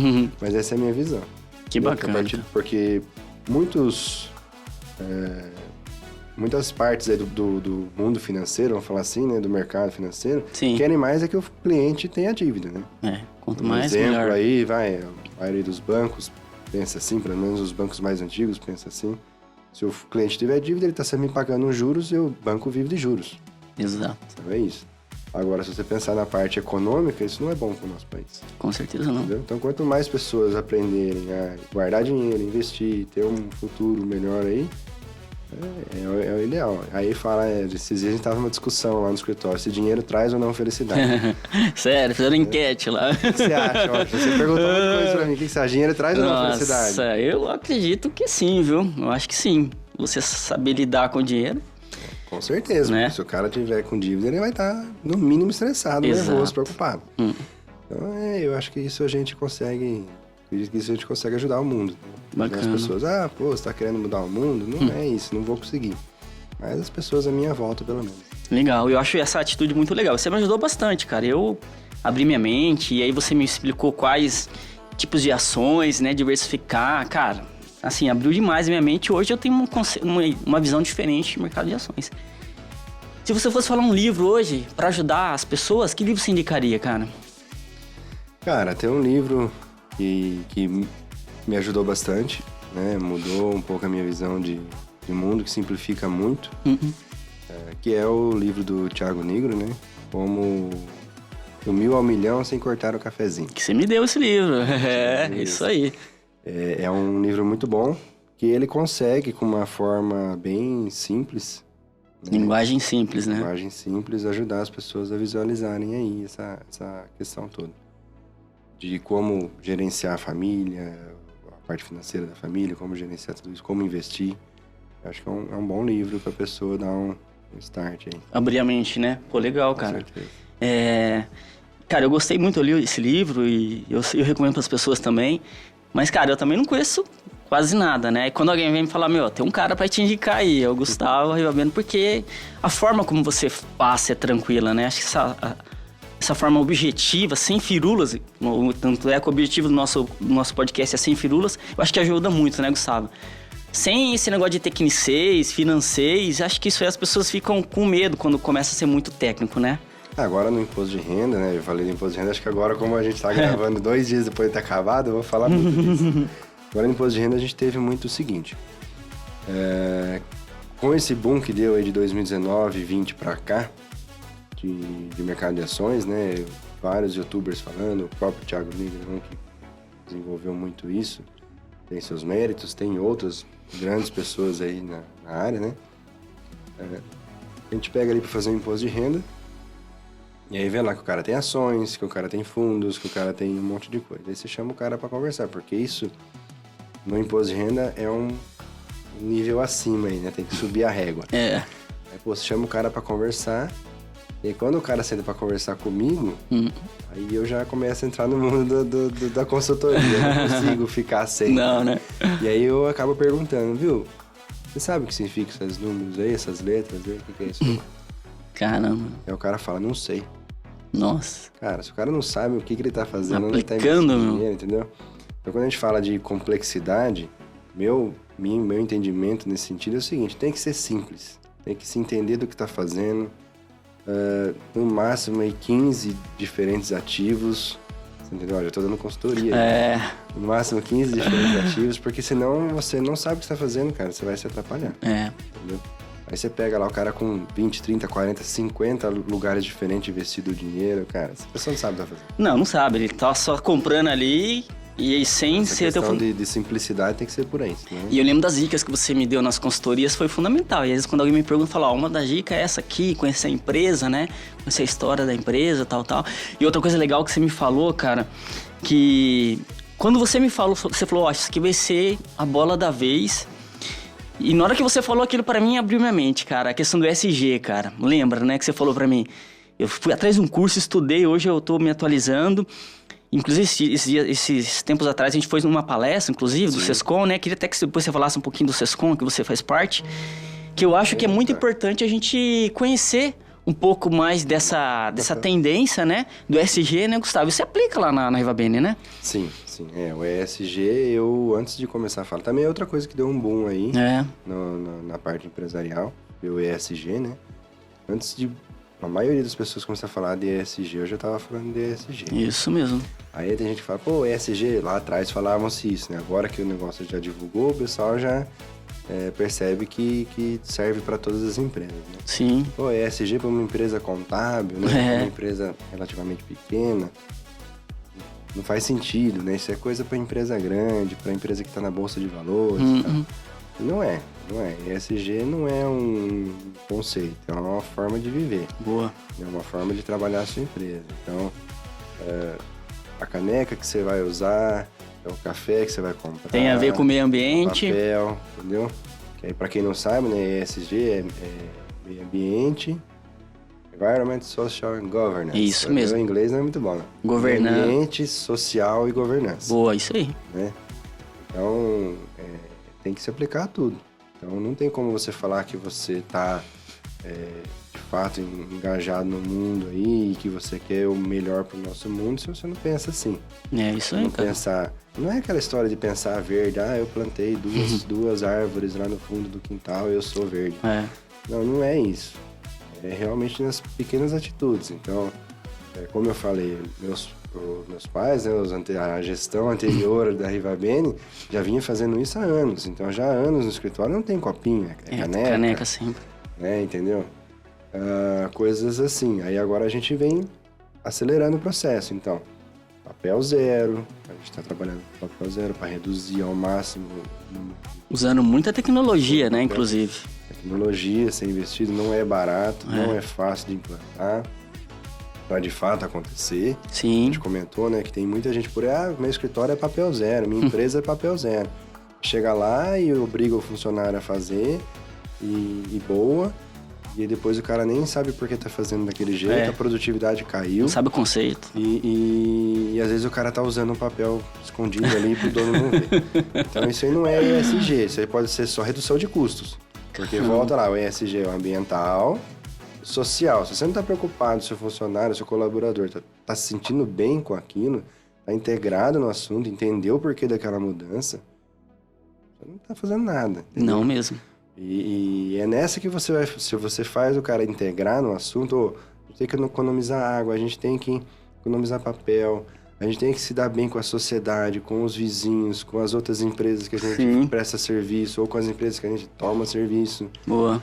mas essa é a minha visão. Que bacana. Porque muitas partes aí do mundo financeiro, vamos falar assim, né, do mercado financeiro, Sim. querem mais é que o cliente tenha dívida, né? Quanto mais, exemplo melhor. aí, a maioria dos bancos pensa assim, pelo menos os bancos mais antigos pensam assim. Se o cliente tiver dívida, ele está sempre me pagando juros e o banco vive de juros. Exato. Então é isso. Agora, se você pensar na parte econômica, isso não é bom para o nosso país. Com certeza não. Entendeu? Então, quanto mais pessoas aprenderem a guardar dinheiro, investir, ter um futuro melhor aí, é o ideal. Aí esses dias a gente tava numa discussão lá no escritório, se dinheiro traz ou não felicidade. Sério, fizeram enquete lá. O que você acha? Ó, você perguntou muita coisa pra mim, o que você acha? Dinheiro traz ou não felicidade? Nossa, eu acredito que sim, viu? Eu acho que sim. Você saber lidar com o dinheiro. Com certeza, né? Porque se o cara tiver com dívida, ele vai estar, no mínimo, estressado, nervoso, preocupado. Então, eu acho que isso a gente consegue... Acredito que isso a gente consegue ajudar o mundo. Bacana. As pessoas, você tá querendo mudar o mundo? Não é isso, não vou conseguir. Mas as pessoas à minha volta, pelo menos. Legal, eu acho essa atitude muito legal. Você me ajudou bastante, cara. Eu abri minha mente e aí você me explicou quais tipos de ações, né? Diversificar. Cara, assim, abriu demais a minha mente. Hoje eu tenho uma visão diferente do mercado de ações. Se você fosse falar um livro hoje para ajudar as pessoas, que livro você indicaria, cara? Cara, tem um livro que me ajudou bastante, né? Mudou um pouco a minha visão de mundo, que simplifica muito, que é o livro do Thiago Nigro, né? Como do 1000 ao milhão sem cortar o cafezinho. Que você me deu esse livro. Isso aí. É um livro muito bom, que ele consegue, com uma forma bem simples... Linguagem simples, né? Linguagem simples, ajudar as pessoas a visualizarem aí essa questão toda. De como gerenciar a família, a parte financeira da família, como gerenciar tudo isso, como investir. Eu acho que é um bom livro para a pessoa dar um start aí. Abrir a mente, né? Pô, legal, cara. Com certeza. Cara, eu gostei muito, eu li esse livro e eu recomendo para as pessoas também. Mas, cara, eu também não conheço quase nada, né? E quando alguém vem me falar, tem um cara para te indicar aí, é o Gustavo Rivabene, porque a forma como você passa é tranquila, né? Acho que essa forma objetiva, sem firulas, tanto é que o objetivo do nosso podcast é sem firulas, eu acho que ajuda muito, né, Gustavo? Sem esse negócio de tecnicês, financês, acho que isso aí as pessoas ficam com medo quando começa a ser muito técnico, né? Agora no imposto de renda, né? Eu falei do imposto de renda, acho que agora, como a gente tá gravando 2 dias depois de ter acabado, eu vou falar muito disso. Agora, no imposto de renda, a gente teve muito o seguinte. Com esse boom que deu aí de 2019, 2020 para cá, de mercado de ações, né? Vários youtubers falando, o próprio Thiago Negrão, que desenvolveu muito isso, tem seus méritos, tem outras grandes pessoas aí na área, né? A gente pega ali para fazer um imposto de renda, e aí vê lá que o cara tem ações, que o cara tem fundos, que o cara tem um monte de coisa. Aí você chama o cara para conversar, porque isso, no imposto de renda, é um nível acima aí, né? Tem que subir a régua. Aí, pô, você chama o cara para conversar, e aí, quando o cara senta para conversar comigo, aí eu já começo a entrar no mundo da consultoria, não consigo ficar sem. Não, né? E aí eu acabo perguntando, viu? Você sabe o que significa esses números aí, essas letras aí? O que é isso? Caramba. Aí o cara fala, não sei. Nossa. Cara, se o cara não sabe o que ele tá fazendo, Aplicando, ele tá investindo dinheiro, entendeu? Então, quando a gente fala de complexidade, meu entendimento nesse sentido é o seguinte, tem que ser simples. Tem que se entender do que tá fazendo. No máximo aí 15 diferentes ativos. Você entendeu? Olha, eu tô dando consultoria. No máximo 15 diferentes ativos, porque senão você não sabe o que você tá fazendo, cara. Você vai se atrapalhar. Entendeu? Aí você pega lá o cara com 20, 30, 40, 50 lugares diferentes investido o dinheiro, cara. Essa pessoa não sabe o que tá fazendo. Não sabe. Ele tá só comprando ali e aí sem Essa ser... questão de simplicidade tem que ser por aí. Né? E eu lembro das dicas que você me deu nas consultorias, foi fundamental. E às vezes quando alguém me pergunta, fala, uma das dicas é essa aqui, conhecer a empresa, né? Conhecer a história da empresa, tal. E outra coisa legal que você me falou, cara, que quando você me falou, você falou, ó, isso aqui vai ser a bola da vez. E na hora que você falou aquilo pra mim, abriu minha mente, cara. A questão do ESG, cara. Lembra, né, que você falou pra mim? Eu fui atrás de um curso, estudei, hoje eu tô me atualizando. Inclusive, esses tempos atrás, a gente foi numa palestra, inclusive, do Sescom, né? Queria até que depois você falasse um pouquinho do Sescom, que você faz parte. Que eu acho que é muito importante a gente conhecer um pouco mais dessa tendência, né? Do ESG, né, Gustavo? Isso se aplica lá na Rivabene, né? Sim. O ESG, eu, antes de começar a falar, também é outra coisa que deu um boom aí na parte empresarial, o ESG, né? Antes de a maioria das pessoas começar a falar de ESG, eu já tava falando de ESG. Isso mesmo. Aí tem gente que fala, pô, ESG, lá atrás falavam-se isso, né? Agora que o negócio já divulgou, o pessoal já percebe que serve para todas as empresas, né? Sim. Pô, ESG para uma empresa contábil, né? Uma empresa relativamente pequena, não faz sentido, né? Isso é coisa para empresa grande, para empresa que está na bolsa de valores. Não é. ESG não é um conceito, é uma forma de viver. Boa. É uma forma de trabalhar a sua empresa. Então, a caneca que você vai usar, é o café que você vai comprar. Tem a ver com o meio ambiente. O papel, entendeu? Que aí, para quem não sabe, né, ESG é meio ambiente, Environment, Social and Governance. Isso mesmo. O inglês não é muito bom, né? Governança. Ambiente, social e governança. Boa, isso aí. Né? Então, tem que se aplicar a tudo. Então, não tem como você falar que você está, de fato, engajado no mundo aí e que você quer o melhor para o nosso mundo se você não pensa assim. É isso aí, cara. Não é aquela história de pensar verde, eu plantei duas árvores lá no fundo do quintal e eu sou verde. Não é isso. É realmente nas pequenas atitudes. Então, como eu falei, meus pais, né, a gestão anterior da Rivabene já vinha fazendo isso há anos. Então, já há anos no escritório não tem copinho, é caneca. Caneca sempre. Entendeu? Coisas assim. Aí agora a gente vem acelerando o processo. Então, papel zero, a gente está trabalhando com papel zero para reduzir ao máximo. Usando muita tecnologia, né, inclusive. Tecnologia, ser investido não é barato, não é fácil de implantar. Para de fato acontecer. Sim. A gente comentou, né, que tem muita gente por aí, meu escritório é papel zero, minha empresa é papel zero. Chega lá e obriga o funcionário a fazer, e boa, e depois o cara nem sabe por que tá fazendo daquele jeito, a produtividade caiu. Não sabe o conceito. E às vezes o cara tá usando um papel escondido ali pro dono não ver. Então isso aí não é ESG, isso aí pode ser só redução de custos. Porque volta lá, o ESG é o ambiental, social. Se você não está preocupado, seu funcionário, seu colaborador tá se sentindo bem com aquilo, tá integrado no assunto, entendeu o porquê daquela mudança, você não tá fazendo nada. Entendeu? Não mesmo. E é nessa que você vai... Se você faz o cara integrar no assunto, a gente tem que economizar água, a gente tem que economizar papel, A gente tem que se dar bem com a sociedade, com os vizinhos, com as outras empresas que a gente Sim. presta serviço, ou com as empresas que a gente toma serviço. Boa.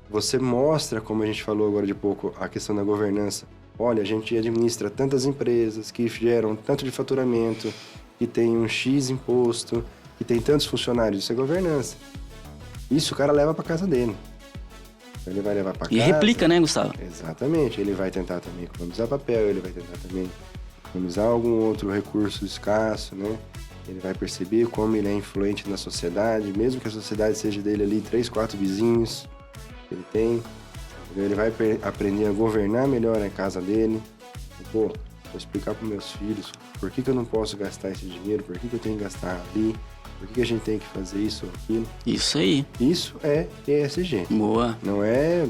Você mostra, como a gente falou agora de pouco, a questão da governança. Olha, a gente administra tantas empresas que geram tanto de faturamento, que tem um X imposto, que tem tantos funcionários. Isso é governança. Isso o cara leva para casa dele. Ele vai levar para casa. E replica, né, Gustavo? Exatamente. Ele vai tentar também economizar papel, ele vai tentar também economizar algum outro recurso escasso, né? Ele vai perceber como ele é influente na sociedade, mesmo que a sociedade seja dele ali 3, 4 vizinhos que ele tem. Ele vai aprender a governar melhor a casa dele. Pô, vou explicar para meus filhos por que eu não posso gastar esse dinheiro, por que eu tenho que gastar ali, por que a gente tem que fazer isso ou aquilo. Isso aí. Isso é ESG. Boa. Não é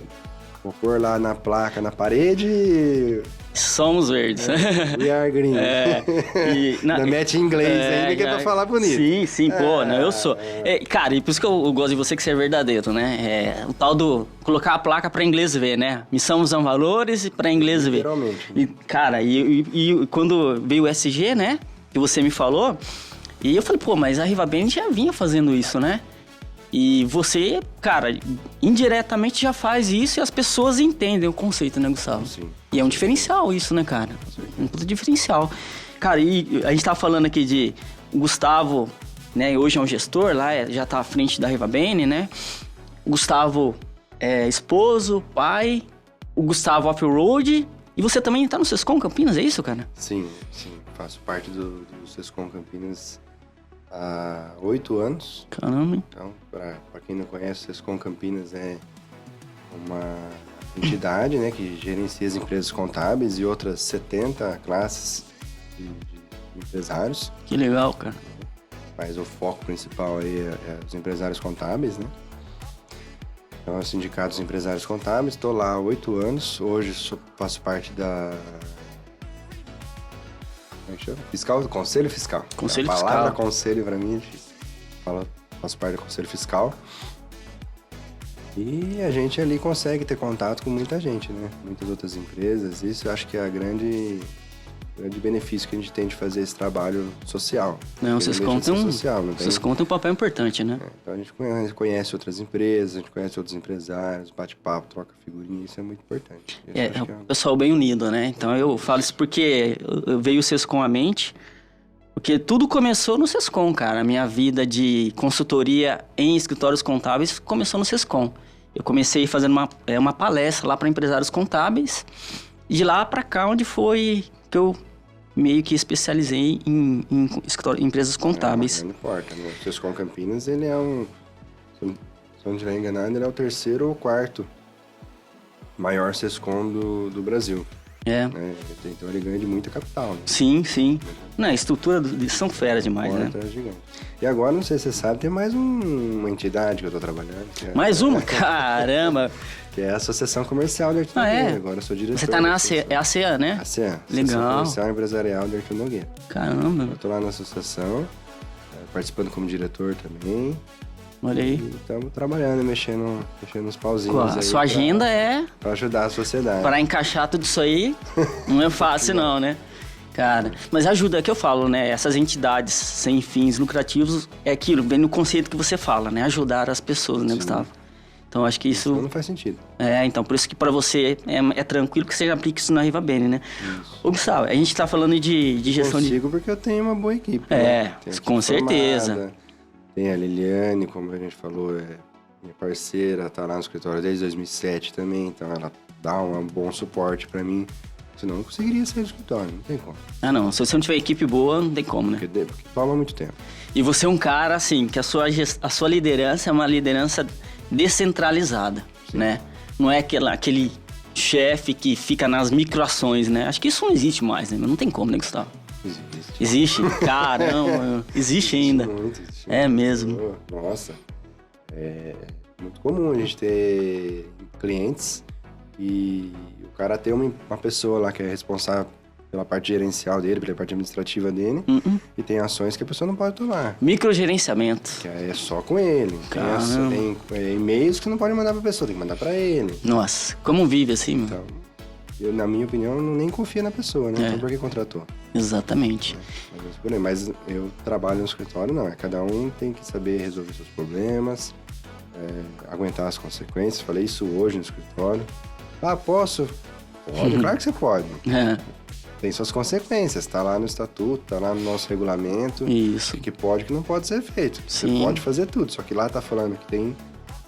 vou pôr lá na placa, na parede... Somos verdes. We are green. Ainda mete em inglês ainda que é pra falar bonito. Sim, pô, não, eu sou. Cara, e por isso que eu gosto de você que você é verdadeiro, né? O tal do colocar a placa pra inglês ver, né? Missão, visão, valores e pra inglês ver. Literalmente. E, cara, e quando veio o SG, né? Que você me falou, e eu falei, pô, mas a Rivaben já vinha fazendo isso, né? E você, cara, indiretamente já faz isso e as pessoas entendem o conceito, né, Gustavo? Sim. E é um diferencial isso, né, cara? Um puta diferencial. Cara, e a gente tava falando aqui de o Gustavo, né, hoje é um gestor lá, já tá à frente da Rivaben, né? O Gustavo é esposo, pai, o Gustavo off-road, e você também tá no Sescom Campinas, é isso, cara? Sim. Faço parte do Sescom Campinas há 8 anos. Caramba, hein? Então, para quem não conhece, o Sescom Campinas é uma entidade, né, que gerencia as empresas contábeis e outras 70 classes de empresários. Que legal, cara. Mas o foco principal aí é os empresários contábeis, né? Então, é o Sindicato dos Empresários Contábeis. Estou lá há 8 anos. Hoje faço parte da... Como é que chama? Fiscal, Conselho Fiscal. Conselho A palavra Fiscal. conselho para mim é difícil. Faço parte do Conselho Fiscal. E a gente ali consegue ter contato com muita gente, né? Muitas outras empresas. Isso eu acho que é a grande benefício que a gente tem de fazer esse trabalho social. Não, vocês contam, social, não tem? vocês contam um papel importante, né? Então a gente conhece outras empresas, a gente conhece outros empresários, bate papo, troca figurinha, isso é muito importante. É um pessoal bem unido, né? Então eu falo isso porque veio o Sescom à mente, porque tudo começou no Sescom, cara. A minha vida de consultoria em escritórios contábeis começou no Sescom. Eu comecei fazendo uma palestra lá para empresários contábeis, e de lá para cá onde foi que eu meio que especializei em empresas contábeis. É uma grande porta, né? O Sescom Campinas, ele é se eu não estiver enganado, ele é o 3º ou 4º maior Sescom do Brasil. Né? Então ele ganha de muita capital, né? Sim. Não, a estrutura são fera demais, né? É gigante. E agora, não sei se você sabe, tem mais uma entidade que eu tô trabalhando. Mais uma? Caramba! Que é a Associação Comercial de Arthur Nogueira. Agora eu sou diretor. Você tá na ACEA, né? ACEA. Legal. Associação Comercial Empresarial de Arthur Nogueira. Caramba! Eu tô lá na associação, participando como diretor também. Olha aí. E estamos trabalhando, mexendo nos pauzinhos. Pô, a sua agenda é... Pra ajudar a sociedade. Para encaixar tudo isso aí, não é fácil não, né? Cara, mas ajuda, é que eu falo, né? Essas entidades sem fins lucrativos, é aquilo, vem no conceito que você fala, né? Ajudar as pessoas, né, Gustavo? Então, acho que isso... Não faz sentido. Então, por isso que para você é tranquilo que você aplique isso na Rivaben, né? Isso. Ô, Gustavo, a gente tá falando de gestão Consigo porque eu tenho uma boa equipe. Com certeza. Tem a Liliane, como a gente falou, minha parceira, tá lá no escritório desde 2007 também, então ela dá um bom suporte para mim. Senão eu não conseguiria sair do escritório, não tem como. Ah, não. Se você não tiver equipe boa, não tem como, né? Porque toma muito tempo. E você é um cara, assim, que a sua liderança é uma liderança descentralizada, né? Não é aquele chefe que fica nas microações, né? Acho que isso não existe mais, né? Não tem como, né, Gustavo? Existe? Caramba, existe ainda. Existe é muito. mesmo. Nossa, é muito comum a gente ter clientes e o cara ter uma pessoa lá que é responsável pela parte gerencial dele, pela parte administrativa dele, e tem ações que a pessoa não pode tomar. Microgerenciamento. Que é só com ele. Tem e-mails que não pode mandar pra pessoa, tem que mandar pra ele. Nossa, como vive assim, mano? Então, na minha opinião, nem confia na pessoa, né? Então por que contratou? Exatamente. Mas eu trabalho no escritório, não. Cada um tem que saber resolver seus problemas, aguentar as consequências. Falei isso hoje no escritório. Ah, posso? Pode, claro que você pode. Tem suas consequências, tá lá no estatuto, tá lá no nosso regulamento. Isso. O que pode e o que não pode ser feito. Sim. Você pode fazer tudo, só que lá tá falando que tem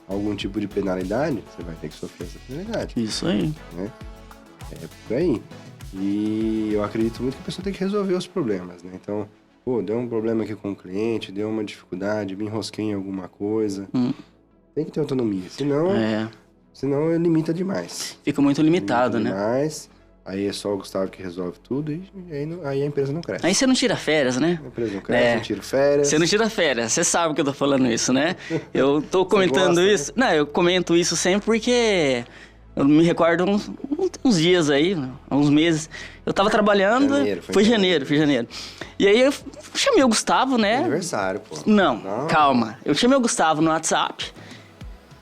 algum tipo de penalidade, você vai ter que sofrer essa penalidade. Isso aí. Né? É por aí. E eu acredito muito que a pessoa tem que resolver os problemas, né? Então, deu um problema aqui com o cliente, deu uma dificuldade, me enrosquei em alguma coisa. Tem que ter autonomia, senão limita demais. Fica muito limitado, limita né? Demais. Aí é só o Gustavo que resolve tudo e aí a empresa não cresce. Aí você não tira férias, né? A empresa não cresce, não tira férias. Você não tira férias, você sabe que eu tô falando isso, né? Eu tô comentando gosta, isso... Né? Não, eu comento isso sempre porque... Eu me recordo uns dias aí, uns meses. Eu tava trabalhando... Foi janeiro. E aí eu chamei o Gustavo, né? Aniversário, pô. Não, calma. Eu chamei o Gustavo no WhatsApp.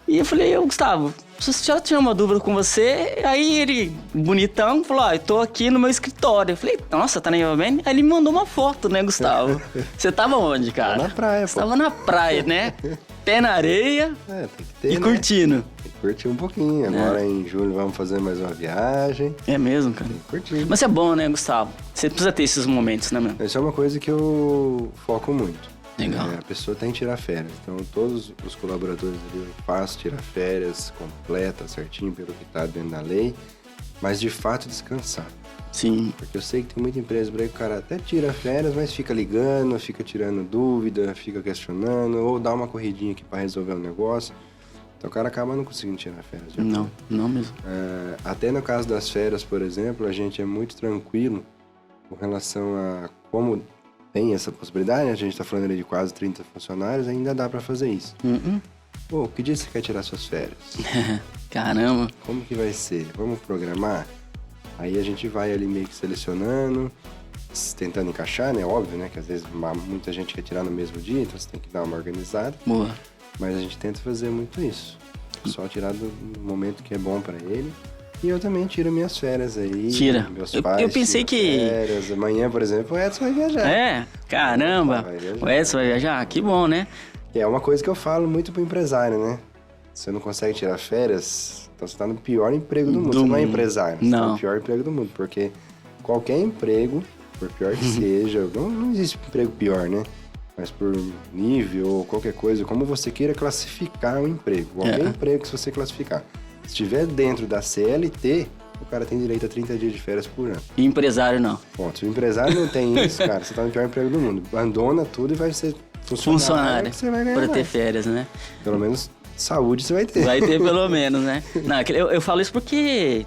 E eu falei, Gustavo, se já tinha uma dúvida com você, aí ele, bonitão, falou, eu tô aqui no meu escritório. Eu falei, nossa, tá na Ivabene? Aí ele me mandou uma foto, né, Gustavo? Você tava onde, cara? Tava na praia, Você tava na praia, né? Pé na areia tem que ter, e curtindo. Tem que curtir um pouquinho. Agora em julho vamos fazer mais uma viagem. É mesmo, cara? Tem que curtir. Mas é bom, né, Gustavo? Você precisa ter esses momentos, né, mano? Isso é uma coisa que eu foco muito. Legal. A pessoa tem que tirar férias. Então, todos os colaboradores ali eu faço tirar férias completa, certinho, pelo que tá dentro da lei. Mas, de fato, descansar. Sim. Porque eu sei que tem muita empresa por aí que o cara até tira férias, mas fica ligando, fica tirando dúvida, fica questionando, ou dá uma corridinha aqui para resolver um negócio. Então, o cara acaba não conseguindo tirar férias. Não mesmo. Até no caso das férias, por exemplo, a gente é muito tranquilo com relação a como... Tem essa possibilidade, a gente tá falando ali de quase 30 funcionários, ainda dá pra fazer isso. Pô, que dia você quer tirar suas férias? Caramba. Como que vai ser? Vamos programar? Aí a gente vai ali meio que selecionando, tentando encaixar, né? Óbvio, né? Que às vezes muita gente quer tirar no mesmo dia, então você tem que dar uma organizada. Boa. Mas a gente tenta fazer muito isso. Só tirar do momento que é bom pra ele. E eu também tiro minhas férias aí. Tira. Meus pais eu pensei que... férias. Amanhã, por exemplo, o Edson vai viajar. É? Caramba. O Edson vai viajar? Que bom, né? É uma coisa que eu falo muito pro empresário, né? Você não consegue tirar férias, então você tá no pior emprego do mundo. Você não é empresário, você tá no pior emprego do mundo. Porque qualquer emprego, por pior que seja, não existe emprego pior, né? Mas por nível ou qualquer coisa, como você queira classificar o emprego. Qualquer emprego que você classificar. Se estiver dentro da CLT, o cara tem direito a 30 dias de férias por ano. E empresário não. Ponto. Se o empresário não tem isso, cara, você tá no pior emprego do mundo. Abandona tudo e vai ser funcionário. Você vai ganhar pra mais. ter férias, né? Pelo menos saúde você vai ter. Vai ter pelo menos, né? Não, eu falo isso porque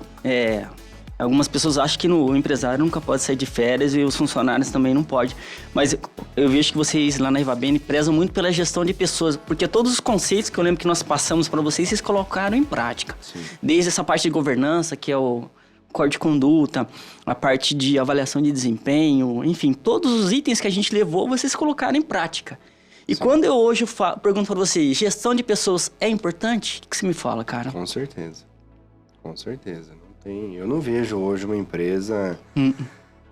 algumas pessoas acham que o empresário nunca pode sair de férias e os funcionários também não podem. Mas eu vejo que vocês lá na Ivabene prezam muito pela gestão de pessoas, porque todos os conceitos que eu lembro que nós passamos para vocês colocaram em prática. Sim. Desde essa parte de governança, que é o código de conduta, a parte de avaliação de desempenho, enfim, todos os itens que a gente levou, vocês colocaram em prática. E quando eu hoje pergunto para vocês, gestão de pessoas é importante? O que você me fala, cara? Com certeza. Com certeza. Eu não vejo hoje uma empresa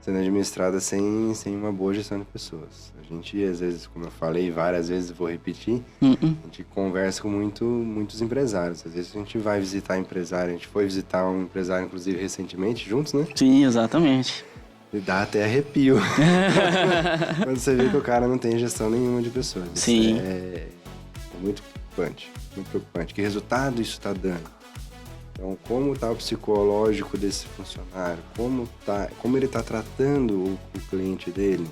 sendo administrada sem uma boa gestão de pessoas. A gente, às vezes, como eu falei várias vezes, vou repetir, a gente conversa com muitos empresários. Às vezes a gente vai visitar empresário, a gente foi visitar um empresário, inclusive, recentemente, juntos, né? Sim, exatamente. E dá até arrepio. Quando você vê que o cara não tem gestão nenhuma de pessoas. Sim. Isso é muito preocupante, muito preocupante. Que resultado isso está dando? Então, como está o psicológico desse funcionário? Como ele está tratando o cliente dele?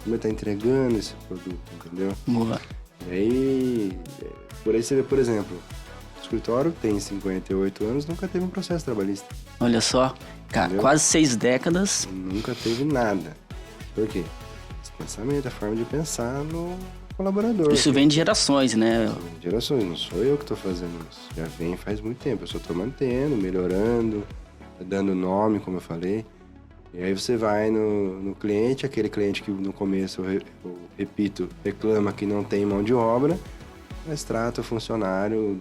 Como ele está entregando esse produto, entendeu? Boa. E aí, por aí você vê, por exemplo, o escritório tem 58 anos, nunca teve um processo trabalhista. Olha só, cara, Entendeu? quase 6 décadas. Nunca teve nada. Por quê? Esse pensamento, a forma de pensar no colaborador. Isso vem de gerações, né? Gerações, não sou eu que estou fazendo isso. Já vem faz muito tempo. Eu só estou mantendo, melhorando, dando nome, como eu falei. E aí você vai no cliente, aquele cliente que no começo, eu repito, reclama que não tem mão de obra, mas trata o funcionário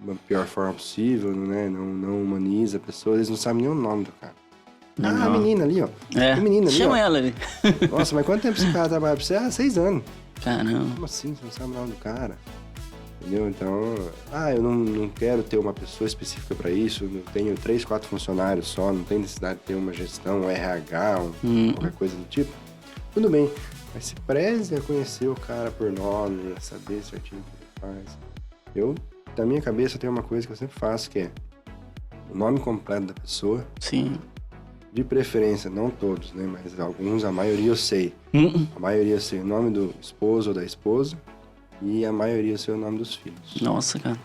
uma pior forma possível, né? Não humaniza a pessoa, eles não sabem nem o nome do cara. Não. A menina ali, ó. É, A menina ali, chama ó. ela ali. Nossa, mas quanto tempo esse cara trabalha pra você? 6 anos. Caramba. Como assim? Você não sabe o nome do cara? Entendeu? Então, eu não quero ter uma pessoa específica para isso. Eu tenho 3, 4 funcionários só, não tem necessidade de ter uma gestão, um RH, qualquer coisa do tipo. Tudo bem, mas se preze a conhecer o cara por nome, a saber certinho o que ele faz. Na minha cabeça, tem uma coisa que eu sempre faço, que é o nome completo da pessoa. Sim. De preferência, não todos, né? Mas alguns, a maioria eu sei. A maioria eu sei o nome do esposo ou da esposa e a maioria eu sei o nome dos filhos. Nossa, cara.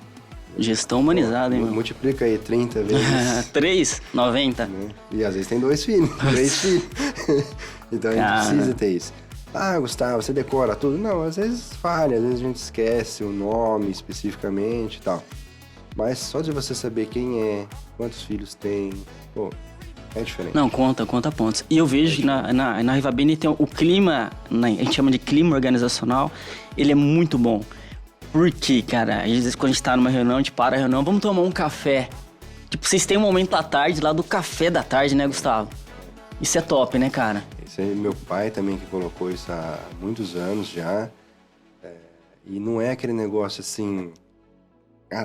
Gestão humanizada, hein, meu? Multiplica aí 30 vezes. 3, 90. Né? E às vezes tem 2 filhos, 3 filhos. Então a gente precisa ter isso. Gustavo, você decora tudo? Não, às vezes falha, às vezes a gente esquece o nome especificamente e tal. Mas só de você saber quem é, quantos filhos tem, pô, é diferente. Não, conta pontos. E eu vejo que na Rivabene tem o clima, a gente chama de clima organizacional, ele é muito bom. Porque, cara, às vezes quando a gente tá numa reunião, a gente para a reunião, vamos tomar um café. Tipo, vocês têm um momento à tarde lá do café da tarde, né, Gustavo? Isso é top, né, cara? Esse é meu pai também que colocou isso há muitos anos já. E não é aquele negócio assim...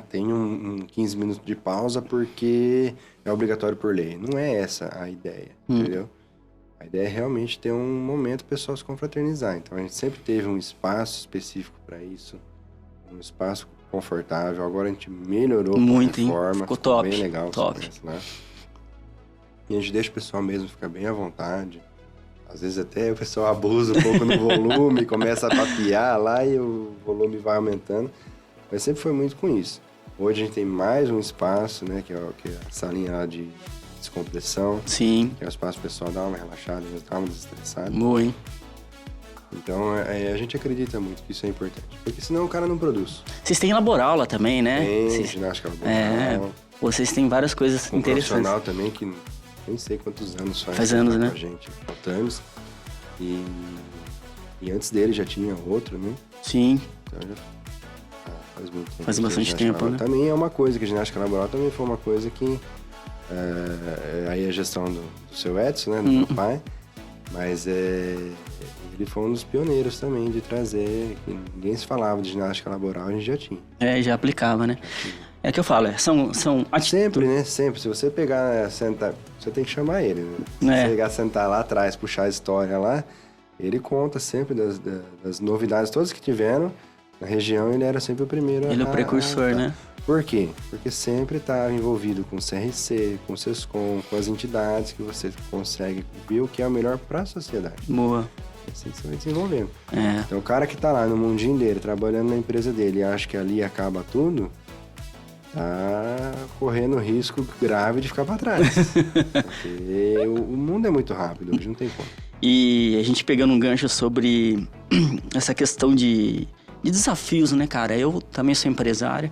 tem um 15 minutos de pausa porque é obrigatório por lei. Não é essa a ideia, entendeu? A ideia é realmente ter um momento o pessoal se confraternizar. Então, a gente sempre teve um espaço específico para isso. Um espaço confortável. Agora a gente melhorou muito, a forma. Ficou top. Bem legal. Top. Conversa, né? E a gente deixa o pessoal mesmo ficar bem à vontade. Às vezes até o pessoal abusa um pouco no volume, começa a papiar lá e o volume vai aumentando. Mas sempre foi muito com isso. Hoje a gente tem mais um espaço, né? Que é a salinha lá de descompressão. Sim. Que é o espaço pro pessoal dar uma relaxada, dar uma desestressada. Muito. Então a gente acredita muito que isso é importante. Porque senão o cara não produz. Vocês têm laboral lá também, né? Tem ginástica laboral. Vocês têm várias coisas interessantes. Um profissional também que nem sei quantos anos faz anos, né? Com a gente, faltamos. E antes dele já tinha outro, né? Sim. Então já faz muito tempo. Faz bastante tempo, né? Também é uma coisa, que a ginástica laboral também foi uma coisa que... aí a gestão do seu Edson, né? Do meu pai. Mas ele foi um dos pioneiros também de trazer... Que ninguém se falava de ginástica laboral, a gente já tinha. Já aplicava, né? É que eu falo, são Sempre, né? Sempre. Se você pegar, sentar... Você tem que chamar ele, né? Se você pegar, sentar lá atrás, puxar a história lá, ele conta sempre das novidades todas que tiveram. Na região, ele era sempre o primeiro Ele é o precursor, né? Por quê? Porque sempre estava envolvido com o CRC, com o SESCOM, com as entidades que você consegue ver o que é o melhor para a sociedade. Boa. Assim que você vai desenvolvendo. Então, o cara que está lá no mundinho dele, trabalhando na empresa dele e acha que ali acaba tudo, tá correndo risco grave de ficar para trás. Porque o mundo é muito rápido, hoje não tem como. E a gente pegando um gancho sobre essa questão de desafios, né, cara? Eu também sou empresário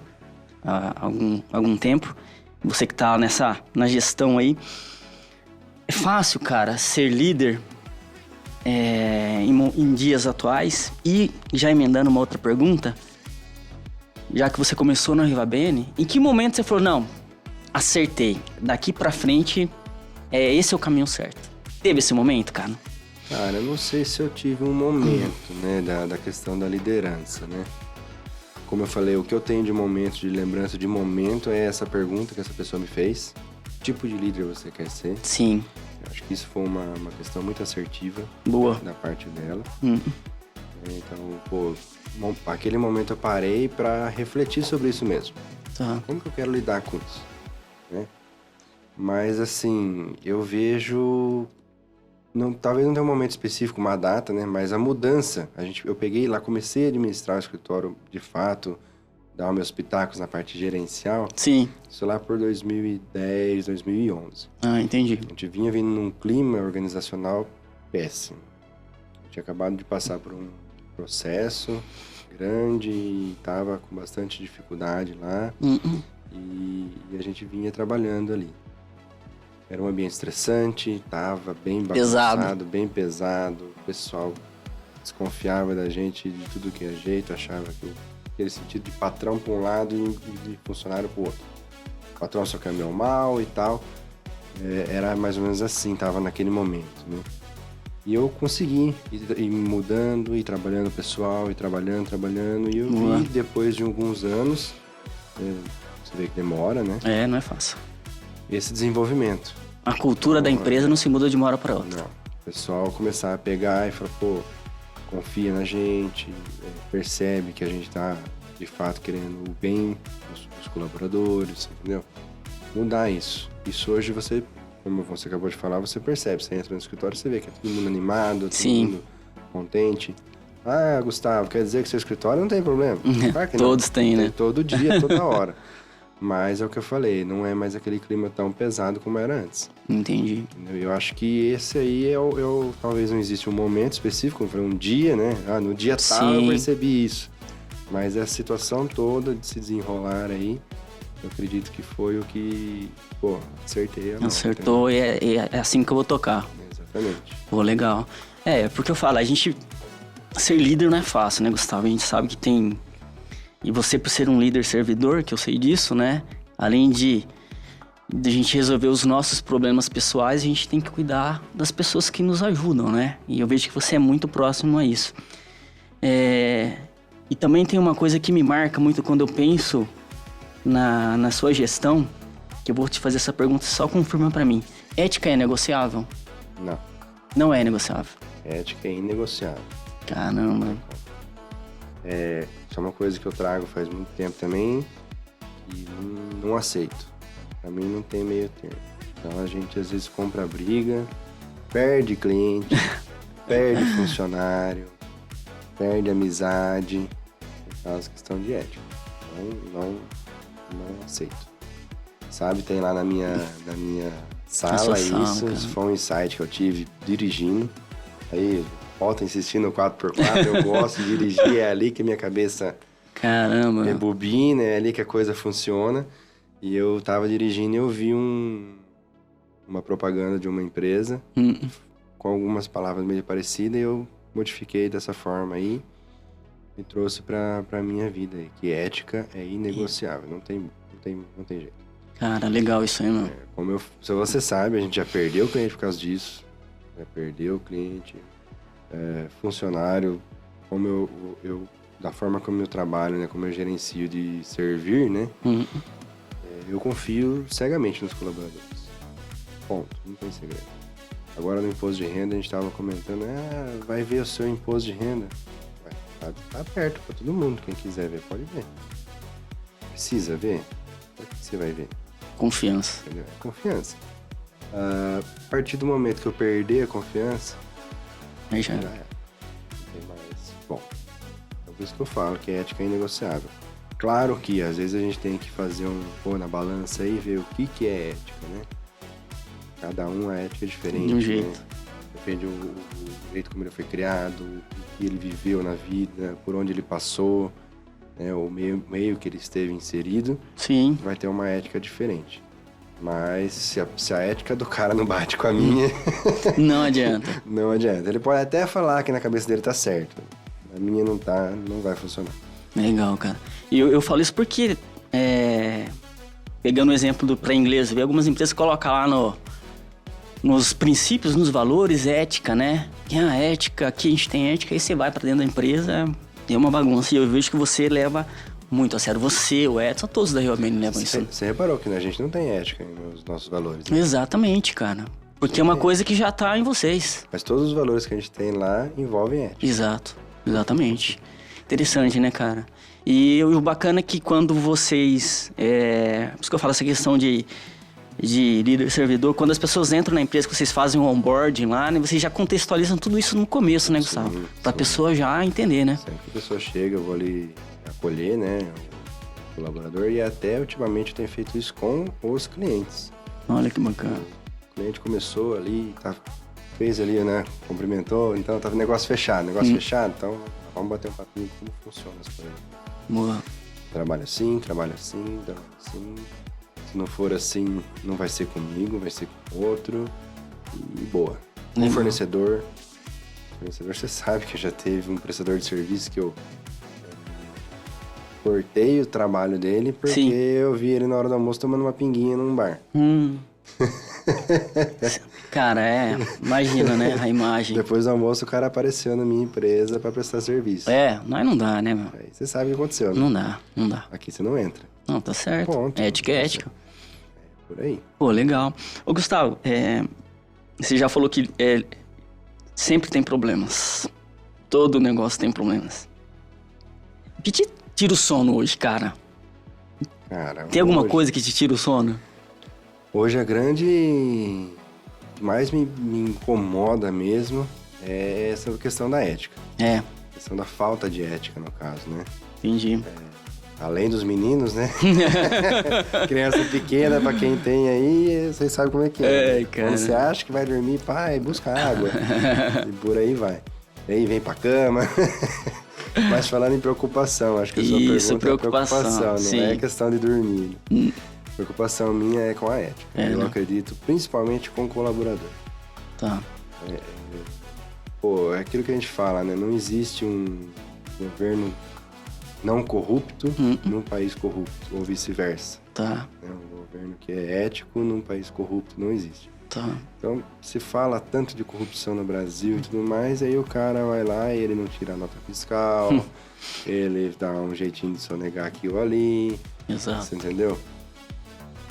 há algum tempo. Você que tá na gestão aí. É fácil, cara, ser líder em dias atuais? E já emendando uma outra pergunta, já que você começou na Rivabene, em que momento você falou, não, acertei, daqui pra frente, esse é o caminho certo? Teve esse momento, cara? Cara, eu não sei se eu tive um momento, né, da questão da liderança, né? Como eu falei, o que eu tenho de momento, de lembrança de momento, é essa pergunta que essa pessoa me fez. Que tipo de líder você quer ser? Sim. Eu acho que isso foi uma questão muito assertiva. Boa. Da parte dela. Então, aquele momento eu parei pra refletir sobre isso mesmo. Tá. Como que eu quero lidar com isso, né? Mas, assim, eu vejo... talvez não tenha um momento específico, uma data, né? Mas a mudança, eu peguei lá, comecei a administrar o escritório de fato, dar meus pitacos na parte gerencial. Sim. Isso lá por 2010, 2011. Entendi. A gente vinha vindo num clima organizacional péssimo. A gente tinha acabado de passar por um processo grande e estava com bastante dificuldade lá. E a gente vinha trabalhando ali. Era um ambiente estressante, tava bem bagunçado, bem pesado. O pessoal desconfiava da gente de tudo que é jeito, achava que aquele sentido de patrão para um lado e de funcionário para o outro. O patrão só quer meu mal e tal. Era mais ou menos assim, tava naquele momento, né? E eu consegui ir mudando, e trabalhando pessoal, e trabalhando, e eu vi depois de alguns anos, você vê que demora, né? Não é fácil. Esse desenvolvimento. A cultura da empresa não se muda de uma hora para outra. Não. O pessoal começar a pegar e falar, pô, confia na gente, percebe que a gente tá, de fato, querendo o bem dos colaboradores, entendeu? Mudar isso. Isso hoje você, como você acabou de falar, você percebe. Você entra no escritório e você vê que é todo mundo animado, todo mundo contente. Ah, Gustavo, quer dizer que seu escritório não tem problema? Claro que Todos têm, né? Tem todo dia, toda hora. Mas é o que eu falei, não é mais aquele clima tão pesado como era antes. Entendi. Entendeu? Eu acho que esse aí talvez não existe um momento específico, foi um dia, né? No dia tal eu percebi isso. Mas a situação toda de se desenrolar aí, eu acredito que foi o que, acertei a mão. Acertou, e é assim que eu vou tocar. Exatamente. Pô, legal. Porque eu falo, ser líder não é fácil, né, Gustavo? A gente sabe que tem... E você, por ser um líder servidor, que eu sei disso, né? Além de a gente resolver os nossos problemas pessoais, a gente tem que cuidar das pessoas que nos ajudam, né? E eu vejo que você é muito próximo a isso. E também tem uma coisa que me marca muito quando eu penso na sua gestão, que eu vou te fazer essa pergunta, só confirma pra mim. Ética é negociável? Não. Não é negociável? Ética é inegociável. Caramba. Isso é uma coisa que eu trago faz muito tempo também e não aceito. Pra mim não tem meio termo. Então a gente às vezes compra briga, perde cliente, perde funcionário, perde amizade por causa da questão de ética. Então não aceito. Sabe, tem lá na minha sala isso foi um insight que eu tive dirigindo. Aí, volta insistindo no 4x4, eu gosto de dirigir, é ali que a minha cabeça rebobina, é ali que a coisa funciona. E eu tava dirigindo e eu vi uma propaganda de uma empresa com algumas palavras meio parecidas e eu modifiquei dessa forma aí e trouxe pra minha vida aí, que ética é inegociável, não tem jeito. Cara, legal isso aí, mano. Se você sabe, a gente já perdeu o cliente por causa disso, já perdeu o cliente... funcionário, como da forma como eu trabalho, né, como eu gerencio de servir, né, eu confio cegamente nos colaboradores. Ponto, não tem segredo. Agora no imposto de renda a gente estava comentando, vai ver o seu imposto de renda, tá aberto para todo mundo, quem quiser ver pode ver. Precisa ver? O que você vai ver? Confiança. Entendeu? Confiança. A partir do momento que eu perder a confiança, aí já não tem mais. Bom, é por isso que eu falo que a ética é inegociável. Claro que às vezes a gente tem que fazer pôr na balança aí e ver o que é ética, né? Cada a ética é diferente. De um jeito. Né? Depende do jeito como ele foi criado, o que ele viveu na vida, por onde ele passou, né? O meio que ele esteve inserido. Sim. Vai ter uma ética diferente. Mas se a ética do cara não bate com a minha... Não adianta. Não adianta. Ele pode até falar que na cabeça dele tá certo. A minha não tá, não vai funcionar. Legal, cara. E eu falo isso porque, pegando o exemplo do pré-inglês, vê algumas empresas colocam lá nos princípios, nos valores, ética, né? Que a ética, aqui a gente tem ética, aí você vai pra dentro da empresa, tem uma bagunça. E eu vejo que você leva muito a sério. Você, o Edson, todos da Rio Bem levam isso. Você reparou que a gente não tem ética nos nossos valores, né? Exatamente, cara. Porque é uma coisa que já tá em vocês. Mas todos os valores que a gente tem lá envolvem ética. Exato, exatamente. Interessante, né, cara? E o bacana é que quando vocês... Por isso que eu falo essa questão de líder servidor, quando as pessoas entram na empresa, que vocês fazem o onboarding lá, né, vocês já contextualizam tudo isso no começo, né, Gustavo? Pra pessoa já entender, né? Sempre que a pessoa chega, eu vou ali acolher, né, o colaborador, e até ultimamente eu tenho feito isso com os clientes. Olha que bacana. O cliente começou ali, fez ali, né, cumprimentou, então tava negócio fechado, então vamos bater um papinho como funciona as coisas. Boa. Trabalha assim, assim. Se não for assim, não vai ser comigo, vai ser com outro. E boa. Um fornecedor, você sabe que já teve um prestador de serviço que eu cortei o trabalho dele porque Sim. eu vi ele na hora do almoço tomando uma pinguinha num bar. Cara, imagina, né, a imagem. Depois do almoço, o cara apareceu na minha empresa pra prestar serviço. Nós não dá, né, meu? Aí você sabe o que aconteceu, né? Não dá. Aqui você não entra. Não, tá certo. Ponto. Ética é ética. Por aí. Pô, legal. Ô, Gustavo, você já falou que sempre tem problemas. Todo negócio tem problemas. O que te tira o sono hoje, cara? Cara, Tem alguma hoje- coisa que te tira o sono? Hoje a grande... mais me incomoda mesmo é essa questão da ética. É, A questão da falta de ética, no caso, né? entendi. Além dos meninos, né? Criança pequena, pra quem tem aí, vocês sabem como é que é. É, cara. Quando você acha que vai dormir, pai, busca água. E por aí vai. E aí vem pra cama. Mas falando em preocupação, acho que a sua Isso, pergunta preocupação, é preocupação, sim. não é questão de dormir. Preocupação minha é com a ética. Eu né? acredito principalmente com o colaborador. Tá. Pô, é aquilo que a gente fala, né? Não existe um governo não corrupto num país corrupto, ou vice-versa. Tá. Né? Um governo que é ético num país corrupto não existe. Tá. Então, se fala tanto de corrupção no Brasil e tudo mais, aí o cara vai lá e ele não tira a nota fiscal, ele dá um jeitinho de sonegar aqui ou ali, Exato. você entendeu?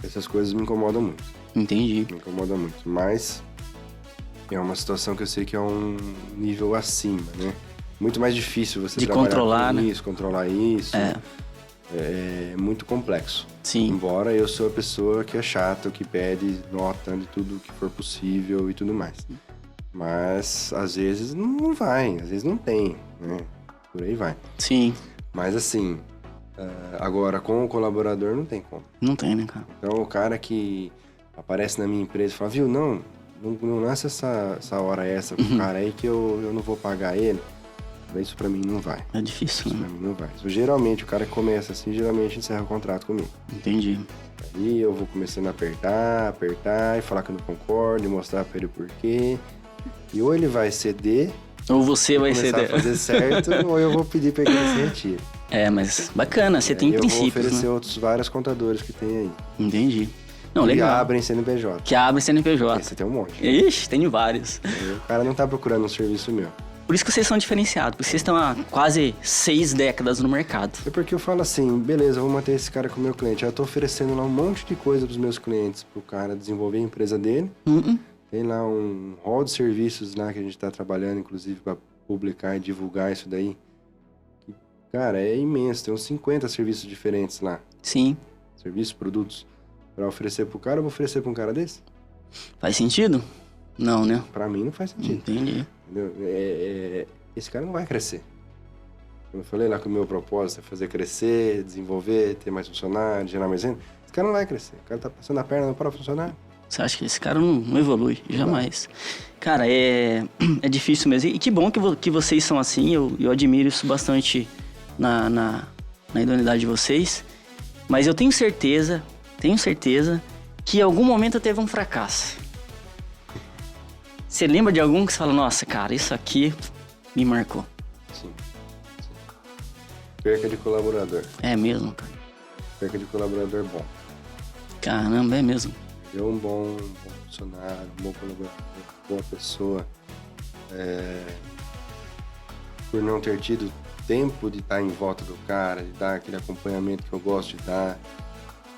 Essas coisas me incomodam muito, Entendi. me incomodam muito. Mas é uma situação que eu sei que é um nível acima, né? Muito mais difícil você De trabalhar controlar, com né? isso, controlar isso. É muito complexo. Sim. Embora eu sou a pessoa que é chata, que pede nota de tudo que for possível e tudo mais. Mas, às vezes, não vai. Às vezes não tem, né? Por aí vai. Sim. Mas, assim, agora, com o colaborador, não tem como. Não tem, né, cara? Então, o cara que aparece na minha empresa e fala, viu, não lança essa hora essa com o cara aí que eu não vou pagar ele. Isso pra mim não vai. É difícil, Isso né? pra mim não vai. Isso, geralmente, o cara que começa assim, geralmente encerra o contrato comigo. Entendi. Aí eu vou começando a apertar, e falar que eu não concordo, e mostrar pra ele o porquê. E ou ele vai ceder, Ou você vai começar ser... a fazer certo, ou eu vou pedir pra que ele se retire. Mas bacana, você tem eu princípios, vou oferecer né? outros vários contadores que tem aí. Entendi. Não, que legal. abrem CNPJ. Que abre CNPJ. Esse tem um monte. Ixi, tem vários. Aí o cara não tá procurando um serviço meu. Por isso que vocês são diferenciados, porque vocês estão há quase 6 décadas no mercado. É porque eu falo assim, beleza, eu vou manter esse cara como meu cliente. Eu tô oferecendo lá um monte de coisa pros meus clientes, pro cara desenvolver a empresa dele. Tem lá um hall de serviços lá que a gente tá trabalhando, inclusive, para publicar e divulgar isso daí. Cara, é imenso. Tem uns 50 serviços diferentes lá. Sim. Serviços, produtos. Para oferecer pro cara, eu vou oferecer pra um cara desse? Faz sentido? Não, né? Pra mim não faz sentido. Entendi. Entendeu? Esse cara não vai crescer. Como eu falei lá que o meu propósito é fazer crescer, desenvolver, ter mais funcionários, gerar mais renda. Esse cara não vai crescer. O cara tá passando a perna no próprio funcionário. Você acha que esse cara não evolui? Jamais. Cara, é difícil mesmo. E que bom que vocês são assim. Eu admiro isso bastante na idoneidade de vocês. Mas eu tenho certeza que em algum momento teve um fracasso. Você lembra de algum que você fala, nossa, cara, isso aqui me marcou? Sim. Perca de colaborador. É mesmo, cara. Perca de colaborador bom. Caramba, é mesmo. Deu um bom funcionário, um bom colaborador, boa pessoa. Por não ter tido tempo de estar em volta do cara, de dar aquele acompanhamento que eu gosto de dar.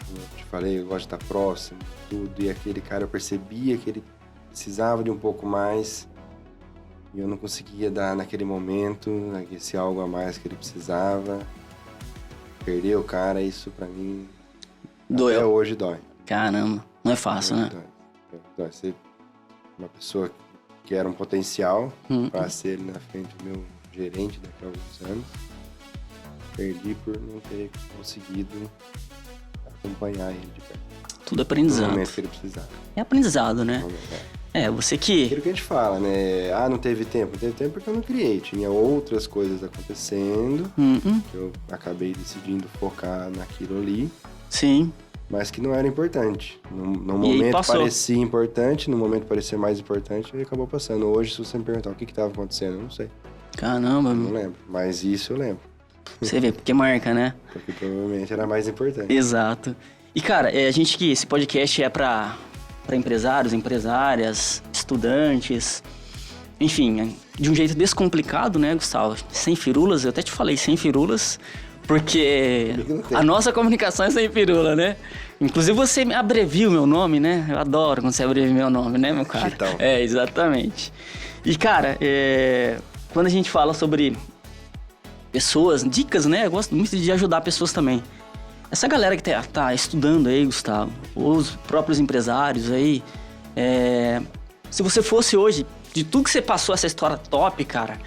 Como eu te falei, eu gosto de estar próximo, tudo. E aquele cara, eu percebia que ele precisava de um pouco mais. E eu não conseguia dar naquele momento, esse algo a mais que ele precisava. Perder o cara, isso pra mim, Doeu. até hoje dói. Caramba, não é fácil, né? Dói. Ser uma pessoa que era um potencial Hum. para ser na frente do meu gerente daqui a alguns anos. Perdi por não ter conseguido acompanhar ele de perto. Tudo No aprendizado. momento que ele precisava. É aprendizado, né? Você que... Aquilo que a gente fala, né? Não teve tempo. Não teve tempo porque eu não criei. Tinha outras coisas acontecendo que eu acabei decidindo focar naquilo ali, Sim. mas que não era importante. No E aí momento passou. parecia importante, no momento parecia mais importante e acabou passando. Hoje, se você me perguntar o que estava acontecendo, eu não sei. Caramba, Não lembro. Mas isso eu lembro. Você vê, porque marca, né? Porque provavelmente era mais importante. Exato. E, cara, esse podcast é pra empresários, empresárias, estudantes, enfim, de um jeito descomplicado, né, Gustavo? Sem firulas, eu até te falei sem firulas, porque a nossa comunicação é sem firula, né? Inclusive você abrevia o meu nome, né? Eu adoro quando você abrevia meu nome, né, meu cara? Então. Exatamente. E, cara, quando a gente fala sobre pessoas, dicas, né? Eu gosto muito de ajudar pessoas também. Essa galera que tá estudando aí, Gustavo, os próprios empresários aí, se você fosse hoje, de tudo que você passou, essa história top, cara,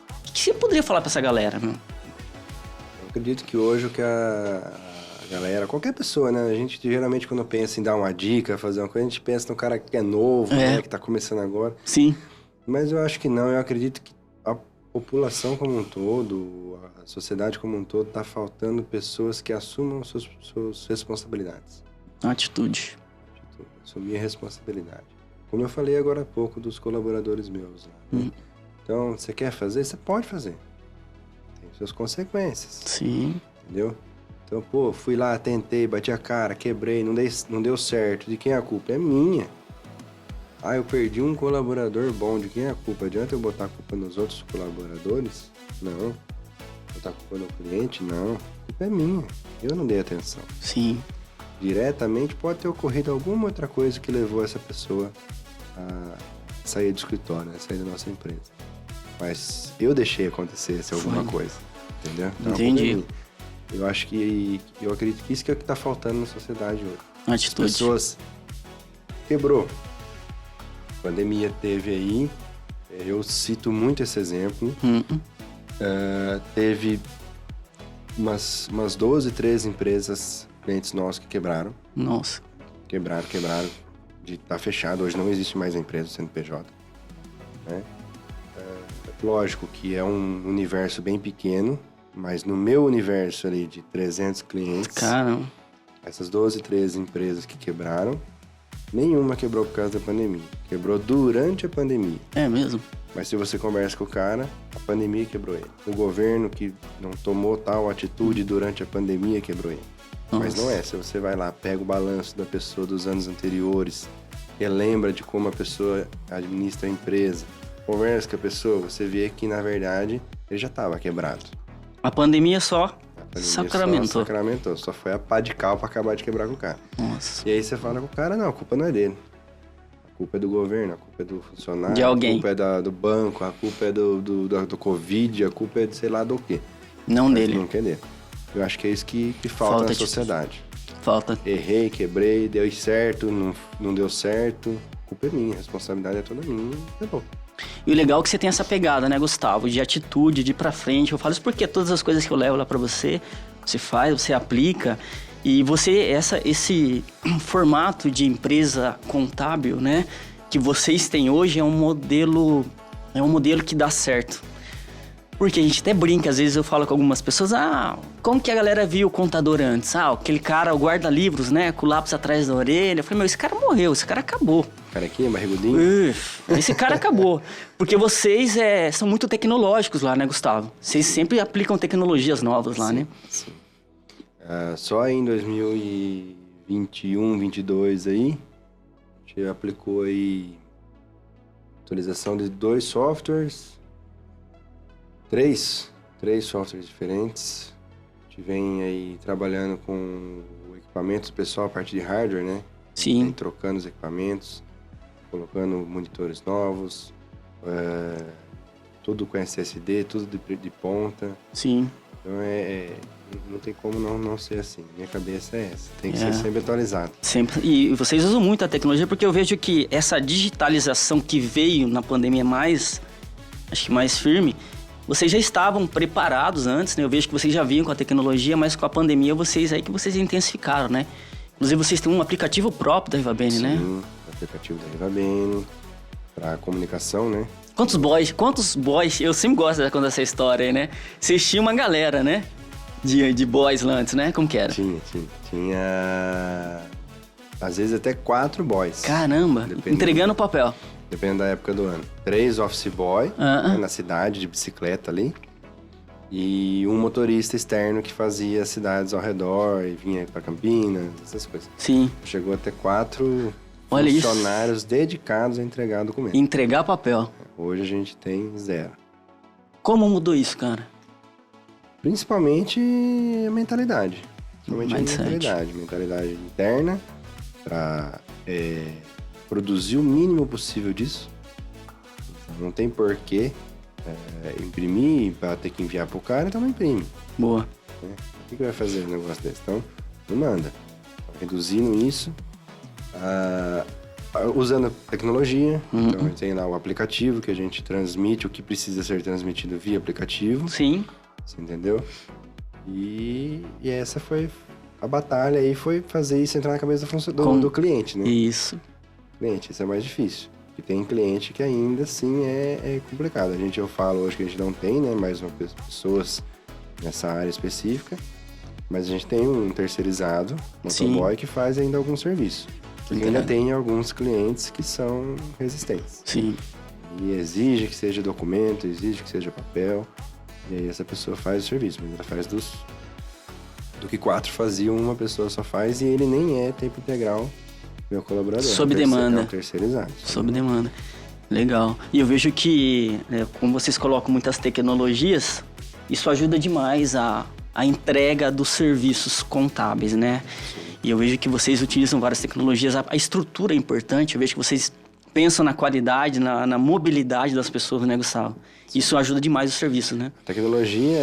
o que você poderia falar pra essa galera, meu? Eu acredito que hoje o que a galera, qualquer pessoa, né? A gente geralmente quando pensa em dar uma dica, fazer uma coisa, a gente pensa no cara que é novo, né? Que tá começando agora. Sim. Mas eu acho que não, eu acredito que a população como um todo, a sociedade como um todo, tá faltando pessoas que assumam suas responsabilidades. Atitude. Assumir a responsabilidade. Como eu falei agora há pouco dos colaboradores meus. Né? Então, você quer fazer? Você pode fazer. Tem suas consequências. Sim. Entendeu? Então, pô, fui lá, tentei, bati a cara, quebrei, não deu certo. De quem é a culpa? É minha. Ah, eu perdi um colaborador bom. De quem é a culpa? Adianta eu botar a culpa nos outros colaboradores? Não. Botar a culpa no cliente? Não. A culpa é minha. Eu não dei atenção. Sim. Diretamente pode ter ocorrido alguma outra coisa que levou essa pessoa a sair do escritório, a sair da nossa empresa. Mas eu deixei acontecer alguma coisa. Entendeu? Então, entendi. Eu acho que... Eu acredito que isso que é o que está faltando na sociedade hoje. Atitude. As pessoas... Quebrou. A pandemia teve aí... Eu cito muito esse exemplo. Teve umas 12, 13 empresas, clientes nossos que quebraram. Nossa. Quebraram. De estar fechado. Hoje não existe mais a empresa CNPJ. Né? Lógico que é um universo bem pequeno, mas no meu universo ali de 300 clientes... Caramba. Essas 12, 13 empresas que quebraram, nenhuma quebrou por causa da pandemia. Quebrou durante a pandemia. É mesmo? Mas se você conversa com o cara, a pandemia quebrou ele. O governo que não tomou tal atitude durante a pandemia quebrou ele. Nossa. Mas não é. Se você vai lá, pega o balanço da pessoa dos anos anteriores, relembra de como a pessoa administra a empresa, conversa com a pessoa, você vê que, na verdade, ele já estava quebrado. A pandemia só sacramentou. Só foi a pá de cal pra acabar de quebrar com o cara. Nossa. E aí você fala com o cara, não, a culpa não é dele. A culpa é do governo, a culpa é do funcionário. De alguém. A culpa é do banco, a culpa é do Covid, a culpa é de sei lá do quê. Não Mas dele. não quer dele. Eu acho que é isso que falta na sociedade. Falta. Errei, quebrei, deu certo, não deu certo. A culpa é minha, a responsabilidade é toda minha. É bom. E o legal é que você tem essa pegada, né, Gustavo? De atitude, de ir pra frente. Eu falo isso porque todas as coisas que eu levo lá pra você, você faz, você aplica. E você, esse formato de empresa contábil, né, que vocês têm hoje é um modelo que dá certo. Porque a gente até brinca, às vezes eu falo com algumas pessoas, como que a galera viu o contador antes? Aquele cara, o guarda-livros, né, com o lápis atrás da orelha. Eu falei, esse cara morreu, esse cara acabou. O cara aqui, barrigudinho? Esse cara acabou. Porque vocês são muito tecnológicos lá, né, Gustavo? Vocês sempre aplicam tecnologias novas lá, né? Sim. Só em 2021, 2022 aí, a gente aplicou aí atualização de 2 softwares, 3 softwares diferentes. A gente vem aí trabalhando com o equipamento pessoal, a parte de hardware, né? Sim. Vem trocando os equipamentos, colocando monitores novos, tudo com SSD, tudo de ponta. Sim. Então não tem como não ser assim. Minha cabeça é essa. Tem que ser sempre atualizado. Sempre. E vocês usam muito a tecnologia porque eu vejo que essa digitalização que veio na pandemia acho que mais firme, vocês já estavam preparados antes, né? Eu vejo que vocês já vinham com a tecnologia, mas com a pandemia vocês intensificaram, né? Inclusive vocês têm um aplicativo próprio da Rivabene, né? Sim, aplicativo da Rivabene, para comunicação, né? Quantos boys, eu sempre gosto de contar essa história aí, né? Vocês tinham uma galera, né? De boys lá antes, né? Como que era? Tinha às vezes até 4 boys. Caramba, entregando o papel. Dependendo da época do ano. 3 office boy, né, na cidade, de bicicleta ali. e um motorista externo que fazia cidades ao redor e vinha para Campinas, essas coisas. Sim. Chegou a ter 4 Olha funcionários isso. dedicados a entregar documento. Entregar papel. Hoje a gente tem 0. Como mudou isso, cara? Principalmente a mentalidade. Principalmente Mindset. a mentalidade interna para produzir o mínimo possível disso. Não tem porquê imprimir para ter que enviar pro cara, então não imprime. Boa. Né? O que vai fazer um negócio desse? Então, não manda. Reduzindo isso, usando tecnologia. Então, tem lá o aplicativo que a gente transmite o que precisa ser transmitido via aplicativo. Sim. Você entendeu? E essa foi a batalha aí, foi fazer isso entrar na cabeça do cliente, né? Isso. Cliente, isso é mais difícil. E tem cliente que ainda assim é complicado. Eu falo hoje que a gente não tem, né, mais pessoas nessa área específica, mas a gente tem um terceirizado, motoboy, que faz ainda algum serviço. E ainda tem alguns clientes que são resistentes. Sim. E exige que seja documento, exige que seja papel, e aí essa pessoa faz o serviço, mas ela faz do que 4 faziam, uma pessoa só faz, e ele nem é tempo integral. Meu colaborador. Sob demanda. É um terceirizado. Sob demanda. Legal. E eu vejo que, como vocês colocam muitas tecnologias, isso ajuda demais a entrega dos serviços contábeis, né? E eu vejo que vocês utilizam várias tecnologias. A estrutura é importante. Eu vejo que vocês pensam na qualidade, na mobilidade das pessoas, né, Gustavo? Isso ajuda demais o serviço, né? A tecnologia,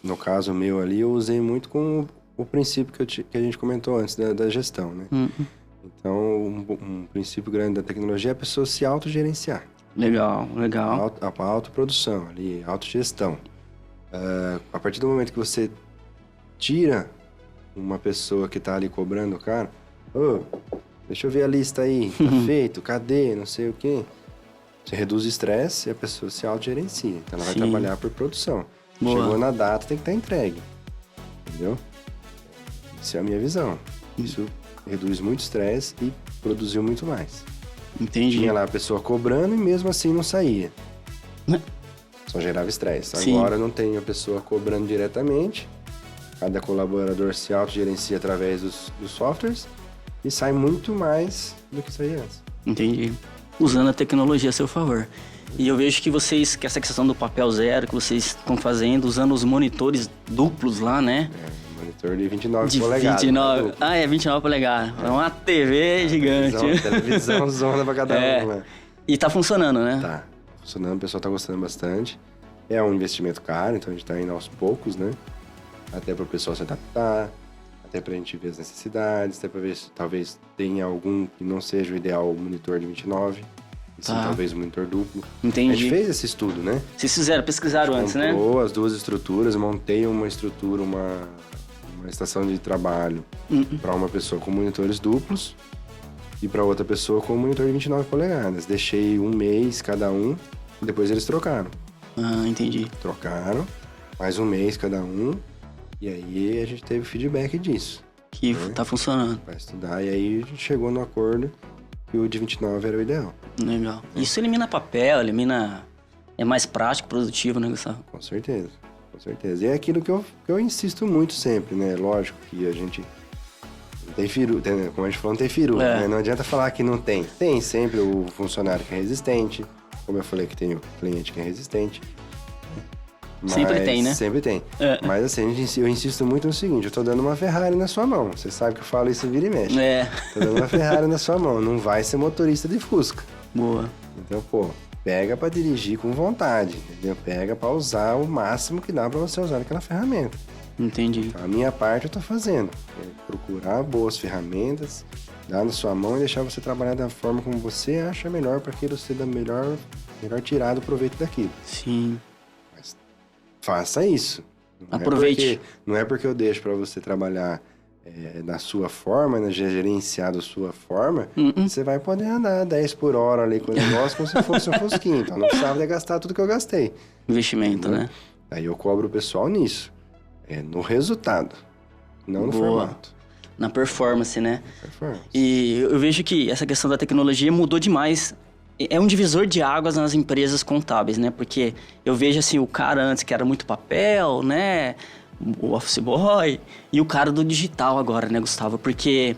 no caso meu ali, eu usei muito com o princípio que a gente comentou antes da gestão, né? Então, um princípio grande da tecnologia é a pessoa se autogerenciar. Legal. A autoprodução, ali, autogestão. A partir do momento que você tira uma pessoa que está ali cobrando o cara, deixa eu ver a lista aí, tá feito, cadê, não sei o quê. Você reduz o estresse e a pessoa se autogerencia. Então, ela vai trabalhar por produção. Boa. Chegou na data, tem que estar entregue. Entendeu? Essa é a minha visão. Isso reduz muito estresse e produziu muito mais. Entendi. Tinha lá a pessoa cobrando e mesmo assim não saía. Só gerava estresse. Sim. Agora não tem a pessoa cobrando diretamente. Cada colaborador se autogerencia através dos softwares e sai muito mais do que saía antes. Entendi. Usando a tecnologia a seu favor. E eu vejo que que essa questão do papel zero que vocês estão fazendo, usando os monitores duplos lá, né? Monitor de 29 polegadas. 29. 29 polegadas. É uma TV gigante. Televisão zona pra cada um, né? E tá funcionando, né? Tá funcionando, o pessoal tá gostando bastante. É um investimento caro, então a gente tá indo aos poucos, né? Até para o pessoal se adaptar, até pra gente ver as necessidades, até pra ver se talvez tenha algum que não seja o ideal o monitor de 29. E sim, talvez o monitor duplo. Entendi. A gente fez esse estudo, né? Vocês pesquisaram antes, né? Comprou as 2 estruturas, montei uma estrutura, uma estação de trabalho para uma pessoa com monitores duplos e para outra pessoa com monitor de 29 polegadas. Deixei 1 mês cada um e depois eles trocaram. Ah, entendi. Trocaram, mais 1 mês cada um, e aí a gente teve feedback disso. Que tá funcionando. Para estudar, e aí a gente chegou no acordo que o de 29 era o ideal. Legal. Isso elimina papel, é mais prático, produtivo, né, Gustavo? Com certeza. E é aquilo que eu insisto muito sempre, né? Lógico que a gente não tem firu, como a gente falou, não tem firu, né? Não adianta falar que não tem. Tem sempre o funcionário que é resistente, como eu falei que tem o cliente que é resistente. Sempre tem, né? Sempre tem. Mas assim, eu insisto muito no seguinte, eu tô dando uma Ferrari na sua mão. Você sabe que eu falo isso vira e mexe. Tô dando uma Ferrari na sua mão, não vai ser motorista de Fusca. Boa. Então, pega pra dirigir com vontade, entendeu? Pega pra usar o máximo que dá pra você usar aquela ferramenta. Entendi. Então, a minha parte eu tô fazendo. Procurar boas ferramentas, dar na sua mão e deixar você trabalhar da forma como você acha melhor para que você dê melhor tirar do proveito daquilo. Sim. Mas faça isso. Aproveite. Não é porque eu deixo para você trabalhar da sua forma, né, gerenciar da sua forma, você vai poder andar 10 por hora ali com o negócio como se fosse um fosquinho. Então não precisava gastar tudo que eu gastei. Investimento, né? Aí eu cobro o pessoal nisso. No resultado, não no formato. Na performance, né? Performance. E eu vejo que essa questão da tecnologia mudou demais é um divisor de águas nas empresas contábeis, né? Porque eu vejo assim, o cara antes que era muito papel, né? O office boy, e o cara do digital agora, né, Gustavo? Porque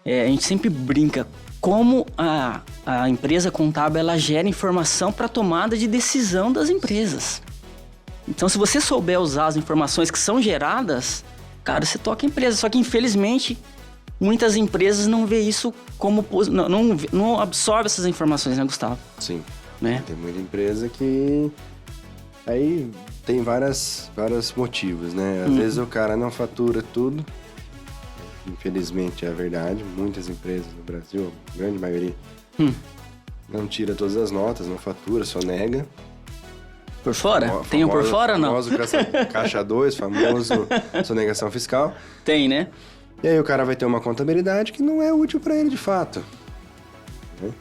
a gente sempre brinca como a empresa contábil, ela gera informação para tomada de decisão das empresas. Então, se você souber usar as informações que são geradas, cara, você toca a empresa. Só que, infelizmente, muitas empresas não vê isso como... Não absorve essas informações, né, Gustavo? Sim. Né? Tem muita empresa que... Aí tem vários motivos, né? Às vezes o cara não fatura tudo. Infelizmente é a verdade. Muitas empresas no Brasil, a grande maioria, não tira todas as notas, não fatura, só nega. Por fora? Tem um por fora ou não? Famoso caixa 2, famoso sonegação fiscal. Tem, né? E aí o cara vai ter uma contabilidade que não é útil para ele de fato. Né?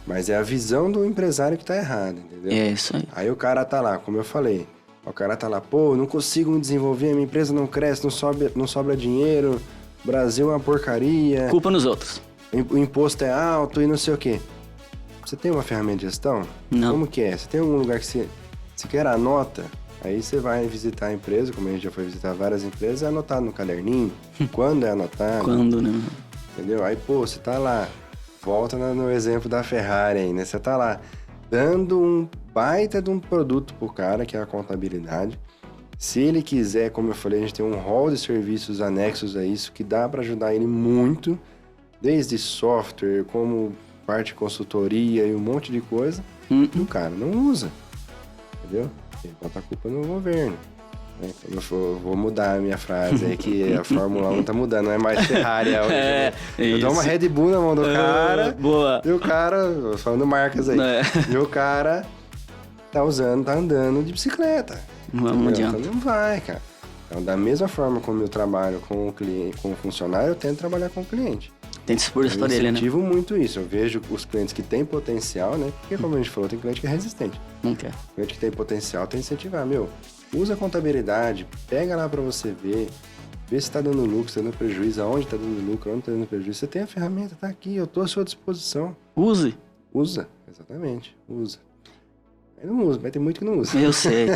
Mas é a visão do empresário que tá errada, entendeu? É isso aí. Aí o cara tá lá, como eu falei. O cara tá lá, pô, não consigo me desenvolver, minha empresa não cresce, não sobra dinheiro, o Brasil é uma porcaria. Culpa nos outros. O imposto é alto e não sei o quê. Você tem uma ferramenta de gestão? Não. Como que é? Você tem algum lugar que você quer a nota? Aí você vai visitar a empresa, como a gente já foi visitar várias empresas, é anotado no caderninho. Quando é anotado? Quando, né? Entendeu? Aí, pô, você tá lá, volta no exemplo da Ferrari aí, né? Você tá lá dando um baita de um produto pro cara, que é a contabilidade. Se ele quiser, como eu falei, a gente tem um rol de serviços anexos a isso, que dá para ajudar ele muito, desde software, como parte de consultoria e um monte de coisa, e o cara não usa, entendeu? Ele bota a culpa no governo. Né? Eu vou mudar a minha frase aí, que a Fórmula 1 tá mudando, não é mais Ferrari. Eu dou uma Red Bull na mão do cara, boa. E o cara, falando marcas aí, e o cara tá andando de bicicleta. Não adianta. Então não vai, cara. Então, da mesma forma como eu trabalho com o cliente, com o funcionário, eu tento trabalhar com o cliente. Tem que se pôr isso para ele, né? Eu incentivo muito isso. Eu vejo os clientes que têm potencial, né? Porque, como a gente falou, tem cliente que é resistente. Não quer. O cliente que tem potencial tem que incentivar. Usa a contabilidade, pega lá para você ver, vê se tá dando lucro, se tá dando prejuízo, aonde tá dando lucro, onde tá dando prejuízo. Você tem a ferramenta, tá aqui, eu tô à sua disposição. Use. Usa, exatamente, usa. Aí não usa, vai ter muito que não usa. Eu sei.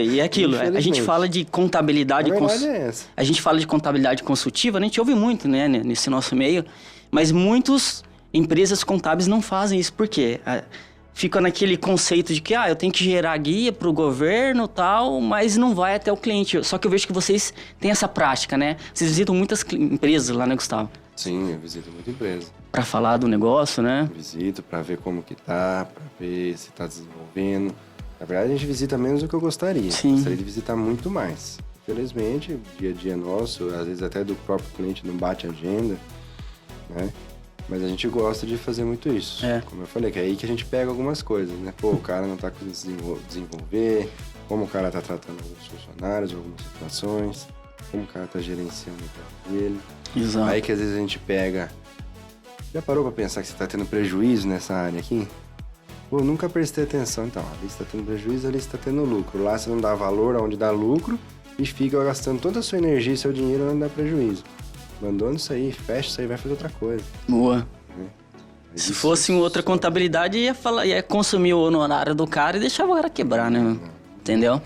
E é aquilo, a gente fala de contabilidade... A verdade é essa. A gente fala de contabilidade consultiva, a gente ouve muito, né, nesse nosso meio, mas muitas empresas contábeis não fazem isso, por quê? Fica naquele conceito de que, eu tenho que gerar guia para o governo e tal, mas não vai até o cliente. Só que eu vejo que vocês têm essa prática, né? Vocês visitam muitas empresas lá, né, Gustavo? Sim, eu visito muita empresa. Para falar do negócio, né? Visito para ver como que tá, para ver se tá desenvolvendo. Na verdade, a gente visita menos do que eu gostaria. Sim. Gostaria de visitar muito mais. Infelizmente, o dia a dia nosso, às vezes até do próprio cliente não bate a agenda, né? Mas a gente gosta de fazer muito isso. Como eu falei, que é aí que a gente pega algumas coisas, né? Pô, o cara não tá conseguindo desenvolver, como o cara tá tratando alguns funcionários, algumas situações, como o cara tá gerenciando o tempo dele. Exato. Aí que às vezes a gente pega... Já parou pra pensar que você tá tendo prejuízo nessa área aqui? Pô, nunca prestei atenção. Então, ali você tá tendo prejuízo, ali você tá tendo lucro. Lá você não dá valor aonde dá lucro e fica gastando toda a sua energia e seu dinheiro onde dá prejuízo. Abandona isso aí, fecha isso aí, vai fazer outra coisa. Boa. Se fosse outra contabilidade, ia consumir o honorário do cara e deixava o cara quebrar, né? Entendeu?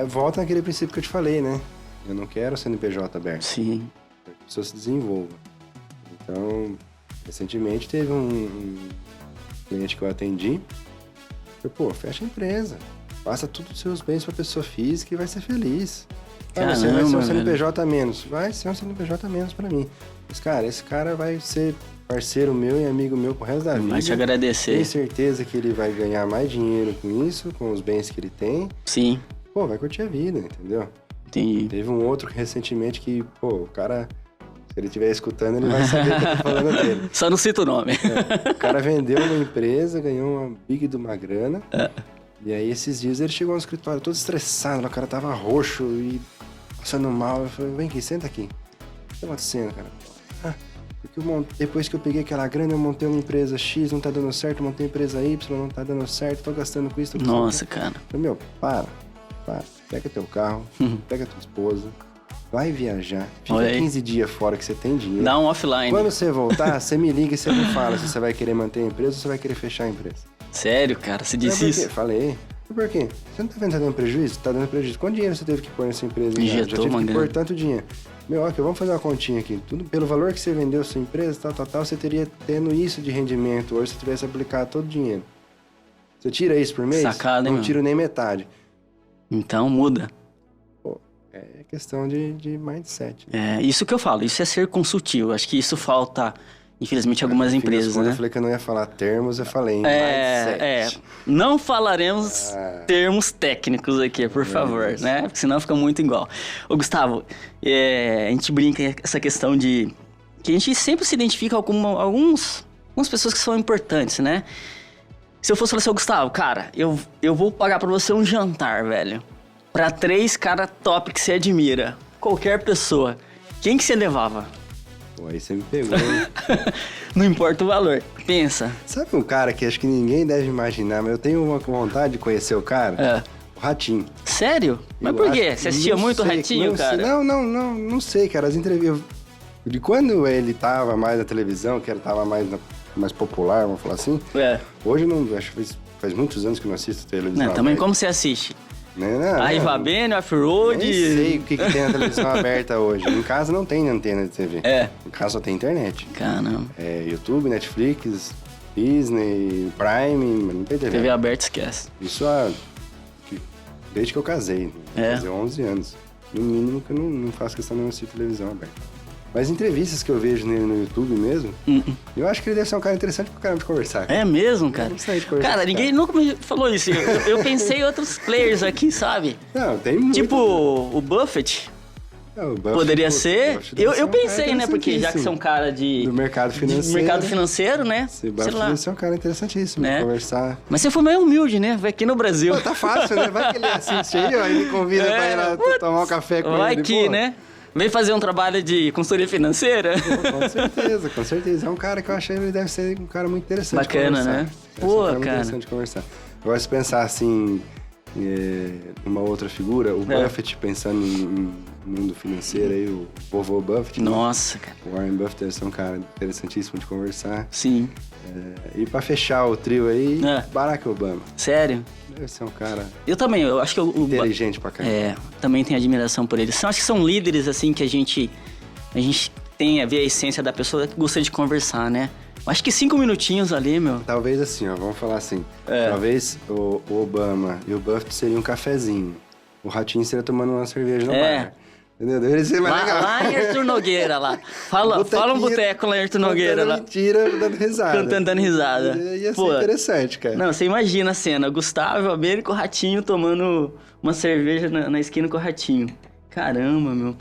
Volta naquele princípio que eu te falei, né? Eu não quero CNPJ aberto. Sim. Que a pessoa se desenvolva. Então, recentemente teve um cliente que eu atendi. Pô, fecha a empresa. Passa todos os seus bens pra pessoa física e vai ser feliz. Você vai ser um CNPJ a menos. Vai ser um CNPJ a menos pra mim. Mas, cara, esse cara vai ser parceiro meu e amigo meu pro resto da vida. Vai te agradecer. Tenho certeza que ele vai ganhar mais dinheiro com isso, com os bens que ele tem. Sim. Pô, vai curtir a vida, entendeu? Entendi. Teve um outro recentemente que, pô, o cara... Se ele estiver escutando, ele vai saber que eu tô falando dele. Só não cita o nome. O cara vendeu uma empresa, ganhou uma big de uma grana. E aí, esses dias, ele chegou no escritório todo estressado. O cara tava roxo e passando mal. Eu falei, vem aqui, senta aqui. O que tá acontecendo, cara? Porque depois que eu peguei aquela grana, eu montei uma empresa X, não tá dando certo. Montei uma empresa Y, não tá dando certo. Tô gastando com isso. Nossa, cara. Eu falei, para. Pega teu carro, pega tua esposa, vai viajar, Olha fica aí. 15 dias fora que você tem dinheiro. Dá um offline. Quando você voltar, você me liga e você me fala se você vai querer manter a empresa ou se você vai querer fechar a empresa. Sério, cara? Você Sabe disse por quê? isso? Falei. Por quê? Você não tá vendo que tá dando prejuízo? Tá dando prejuízo. Quanto dinheiro você teve que pôr nessa empresa? Já Injetou tive uma que grana. pôr tanto dinheiro. Meu, ok, vamos fazer uma continha aqui. Tudo pelo valor que você vendeu a sua empresa, tal, você teria tendo isso de rendimento. Hoje, se você tivesse aplicado todo o dinheiro. Você tira isso por mês? Sacada, hein, não mano? tiro nem metade. Então muda. Pô, é questão de mindset. Né? É, isso que eu falo, isso é ser consultivo. Acho que isso falta, infelizmente, em algumas No fim das empresas, contas, né? Eu falei que eu não ia falar termos, eu falei em mindset. Não falaremos termos técnicos aqui, por favor, isso. né? Porque senão fica muito igual. Ô, Gustavo, a gente brinca essa questão de que a gente sempre se identifica com algumas pessoas que são importantes, né? Se eu fosse falar assim, ô, Gustavo, cara, eu vou pagar pra você um jantar, velho, pra 3 caras top que você admira, qualquer pessoa, quem que você levava? Pô, aí você me pegou, hein? Não importa o valor, pensa. Sabe um cara que acho que ninguém deve imaginar, mas eu tenho uma vontade de conhecer o cara? O Ratinho. Sério? Mas por quê? Você assistia muito o Ratinho, cara? Não sei, cara. As entrevistas... De quando ele tava mais na televisão, que ele tava mais popular, vamos falar assim. Hoje eu não... Acho que faz muitos anos que eu não assisto televisão. Não, também como você assiste? A Ivabene, Off-Road... Nem sei o que tem na televisão aberta hoje. Em casa não tem antena de TV. Em casa só tem internet. Caramba. YouTube, Netflix, Disney, Prime, mas não tem TV. TV aberta, esquece. Isso desde que eu casei. Fazer 11 anos. No mínimo que eu não faço questão de não assistir televisão aberta. Mas entrevistas que eu vejo nele no YouTube mesmo, eu acho que ele deve ser um cara interessante pra caramba de conversar. É mesmo, cara? Eu não sei de conversar. Cara, ninguém nunca me falou isso. Eu pensei em outros players aqui, sabe? Não, tem muito. Tipo o Buffett. O Buffett, Poderia ser. Eu um cara pensei, né? Porque já que você é um cara do mercado financeiro. de mercado financeiro, né? Esse Buffett deve ser um cara interessantíssimo de conversar. Mas você foi meio humilde, né? Vai aqui no Brasil. Pô, tá fácil, né? Vai que ele assiste aí, ó, e me convida pra ir lá tomar um café com ele. Vai aqui, pô. né? Vem fazer um trabalho de consultoria financeira. Pô, com certeza. É um cara que eu achei que ele deve ser um cara muito interessante. Bacana, de conversar. né? Pô, cara. Muito interessante de conversar. Eu gosto de pensar assim, numa outra figura, o Buffett pensando no mundo financeiro aí, o vovô Buffett. Nossa, cara. O Warren Buffett deve ser um cara interessantíssimo de conversar. Sim. E pra fechar o trio aí, Barack Obama. Sério? Deve ser um cara... Eu também, eu acho que inteligente pra caramba. Também tenho admiração por eles. Acho que são líderes, assim, que a gente tem a ver a essência da pessoa que gosta de conversar, né? Acho que 5 minutinhos ali, meu. Talvez assim, ó, vamos falar assim. Talvez o Obama e o Buffett seriam um cafezinho. O Ratinho seria tomando uma cerveja no bar. Entendeu? Deveria ser mais legal. Lá em Arthur Nogueira, lá. Fala um boteco lá em Arthur Nogueira. Lá. Mentira, dando risada. Cantando, dando risada. Ia ser interessante, cara. Não, você imagina a cena. Gustavo, Abelha com o Ratinho tomando uma cerveja na esquina com o Ratinho. Caramba, meu.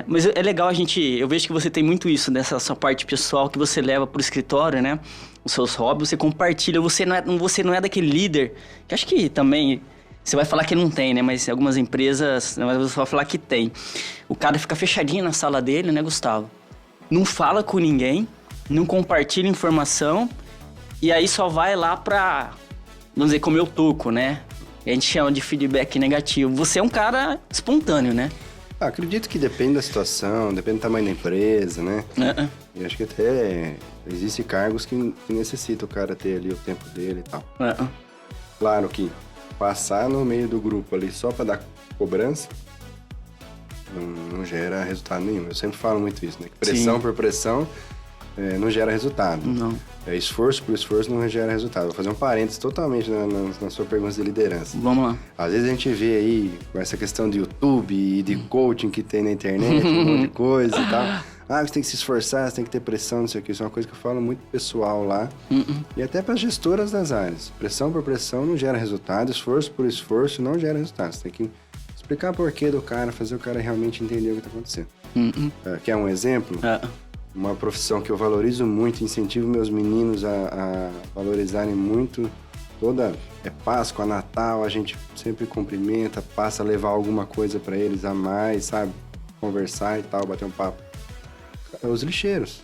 Mas é legal eu vejo que você tem muito isso, dessa sua parte pessoal que você leva pro escritório, né? Os seus hobbies, você compartilha. Você não é daquele líder, que acho que também... Você vai falar que não tem, né? Mas algumas empresas, você vai falar que tem. O cara fica fechadinho na sala dele, né, Gustavo? Não fala com ninguém, não compartilha informação, e aí só vai lá pra, vamos dizer, comer o toco, né? E a gente chama de feedback negativo. Você é um cara espontâneo, né? Acredito que depende da situação, depende do tamanho da empresa, né? E acho que até existem cargos que necessitam o cara ter ali o tempo dele e tal. Claro que passar no meio do grupo ali só para dar cobrança não gera resultado nenhum. Eu sempre falo muito isso, né? Que pressão por pressão não gera resultado. Não. Esforço por esforço não gera resultado. Vou fazer um parênteses totalmente na sua pergunta de liderança. Vamos lá. Às vezes a gente vê aí com essa questão de YouTube e de coaching que tem na internet, um monte de coisa e tal. Você tem que se esforçar, você tem que ter pressão, não sei o que. Isso é uma coisa que eu falo muito pessoal lá. E até para as gestoras das áreas. Pressão por pressão não gera resultado, esforço por esforço não gera resultado. Você tem que explicar o porquê do cara, fazer o cara realmente entender o que está acontecendo. Quer um exemplo? Uma profissão que eu valorizo muito, incentivo meus meninos a valorizarem muito. Páscoa, Natal, a gente sempre cumprimenta, passa a levar alguma coisa para eles a mais, sabe? Conversar e tal, bater um papo. Os lixeiros.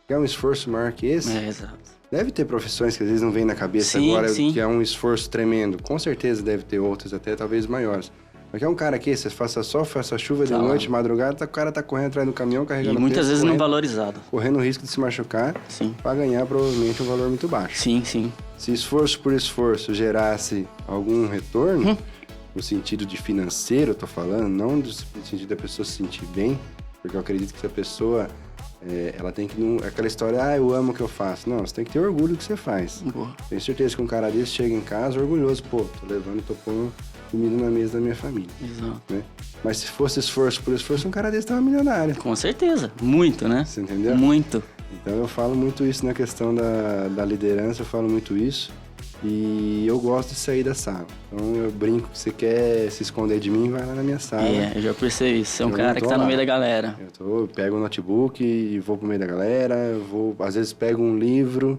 Quer um esforço maior que esse? Exato. Deve ter profissões que às vezes não vem na cabeça agora, que é um esforço tremendo. Com certeza deve ter outras, até talvez maiores. Mas é um cara aqui, você faça sol, faça chuva, de noite, madrugada, o cara tá correndo atrás do caminhão, carregando e muitas peso, vezes não valorizado. Correndo o risco de se machucar, Sim. Pra ganhar provavelmente um valor muito baixo. Sim, sim. Se esforço por esforço gerasse algum retorno, no sentido de financeiro, eu tô falando, não no sentido da pessoa se sentir bem, porque eu acredito que se a pessoa, ela tem que, aquela história, eu amo o que eu faço. Não, você tem que ter orgulho do que você faz. Boa. Tenho certeza que um cara desse chega em casa orgulhoso, tô pondo comida na mesa da minha família. Exato. Né? Mas se fosse esforço por esforço, um cara desse tava milionário. Com certeza. Muito, né? Você entendeu? Muito. Então eu falo muito isso na questão da liderança, eu falo muito isso. E eu gosto de sair da sala. Então eu brinco que você quer se esconder de mim, vai lá na minha sala. Eu já percebi isso. Você é um Eu cara que tá lá. no meio da galera. Eu pego o notebook e vou pro meio da galera, às vezes pego um livro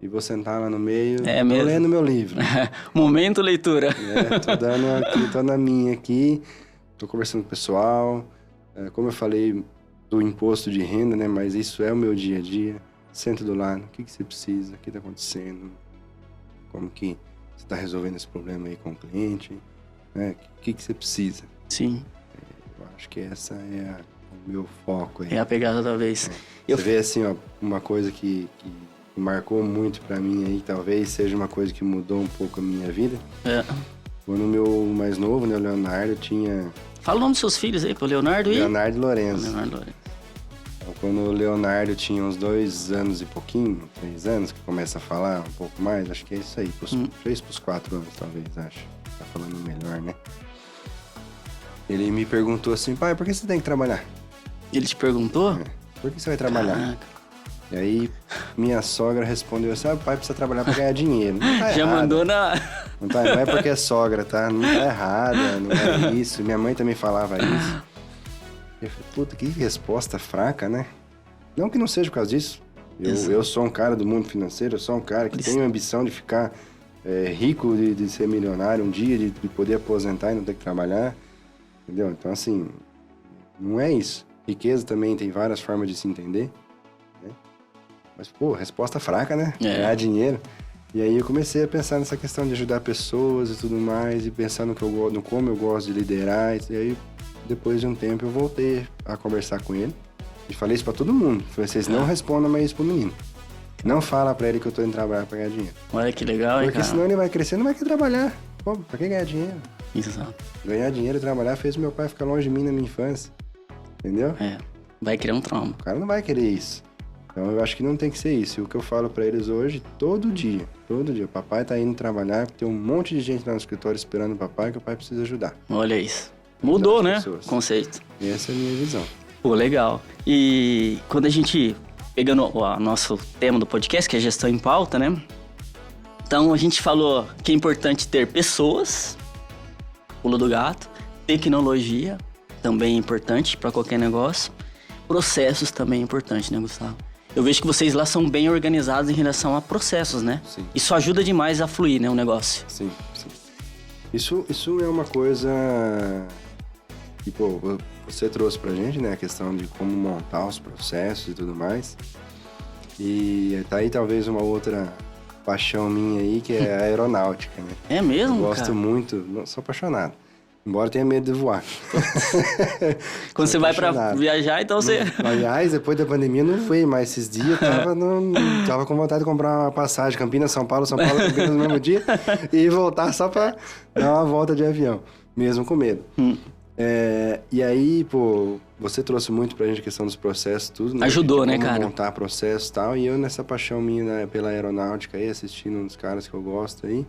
e vou sentar lá no meio. Tô mesmo? lendo meu livro. Momento leitura. Tô dando aqui, tô na minha aqui, tô conversando com o pessoal. Como eu falei do imposto de renda, né? Mas isso é o meu dia a dia. Sento do lado, o que você precisa, o que tá acontecendo, como que você tá resolvendo esse problema aí com o cliente, né? O que você precisa. Sim. Eu acho que essa é o meu foco aí. É a pegada da vez. Você vê assim, ó, uma coisa que marcou muito pra mim aí, talvez seja uma coisa que mudou um pouco a minha vida. Quando o meu mais novo, né, o Leonardo, tinha... Fala o nome dos seus filhos aí, pro Leonardo e... Leonardo e Lourenço. Leonardo Lourenço. Então, quando o Leonardo tinha uns 2 anos e pouquinho, 3 anos, que começa a falar um pouco mais, acho que é isso aí, pros 4 anos, talvez, acho. Tá falando melhor, né? Ele me perguntou assim, pai, por que você tem que trabalhar? Ele te perguntou? Por que você vai trabalhar? Caraca. E aí, minha sogra respondeu assim, o pai precisa trabalhar pra ganhar dinheiro. Não tá Já errado. mandou na... Não é porque é sogra, tá? Não tá errada, não é isso. Minha mãe também falava isso. Eu falei, puta, que resposta fraca, né? Não que não seja por causa disso. Eu sou um cara do mundo financeiro, eu sou um cara que tem a ambição de ficar rico, de ser milionário um dia, de poder aposentar e não ter que trabalhar. Entendeu? Então, assim, não é isso. Riqueza também tem várias formas de se entender. Né? Mas, pô, resposta fraca, né? Ganhar dinheiro. E aí eu comecei a pensar nessa questão de ajudar pessoas e tudo mais, e pensar no como eu gosto de liderar. E aí, depois de um tempo, eu voltei a conversar com ele. E falei isso pra todo mundo. Falei, vocês não respondam mais isso pro menino. Não fala pra ele que eu tô indo trabalhar pra ganhar dinheiro. Olha que legal, hein, Porque cara? senão ele vai crescer e não vai querer trabalhar. Pô, pra que ganhar dinheiro? Exato. Ganhar dinheiro e trabalhar fez meu pai ficar longe de mim na minha infância. Entendeu? Vai criar um trauma. O cara não vai querer isso. Então eu acho que não tem que ser isso. E o que eu falo pra eles hoje, todo dia, o papai tá indo trabalhar, tem um monte de gente lá no escritório esperando o papai, que o pai precisa ajudar. Olha isso. Mudou, né? Pessoas. Conceito. Essa é a minha visão. Pô, legal. E quando a gente, pegando o nosso tema do podcast, que é gestão em pauta, né? Então a gente falou que é importante ter pessoas, pulo do gato, tecnologia, também é importante para qualquer negócio, processos também é importante, né, Gustavo? Eu vejo que vocês lá são bem organizados em relação a processos, né? Sim. Isso ajuda demais a fluir, né, o negócio. Sim. Isso é uma coisa que, pô, você trouxe pra gente, né? A questão de como montar os processos e tudo mais. E tá aí talvez uma outra paixão minha aí, que é a aeronáutica, né? É mesmo, Eu gosto cara? muito, não sou apaixonado. Embora tenha medo de voar. Quando você vai pra viajar, então você... Aliás, depois da pandemia, não fui, mas esses dias eu tava com vontade de comprar uma passagem Campinas, São Paulo, Campinas no mesmo dia e voltar só pra dar uma volta de avião, mesmo com medo. E aí, pô, você trouxe muito pra gente a questão dos processos, tudo, né? Ajudou, né, como cara? montar processos e tal, e eu nessa paixão minha, né, pela aeronáutica aí, assistindo uns caras que eu gosto aí,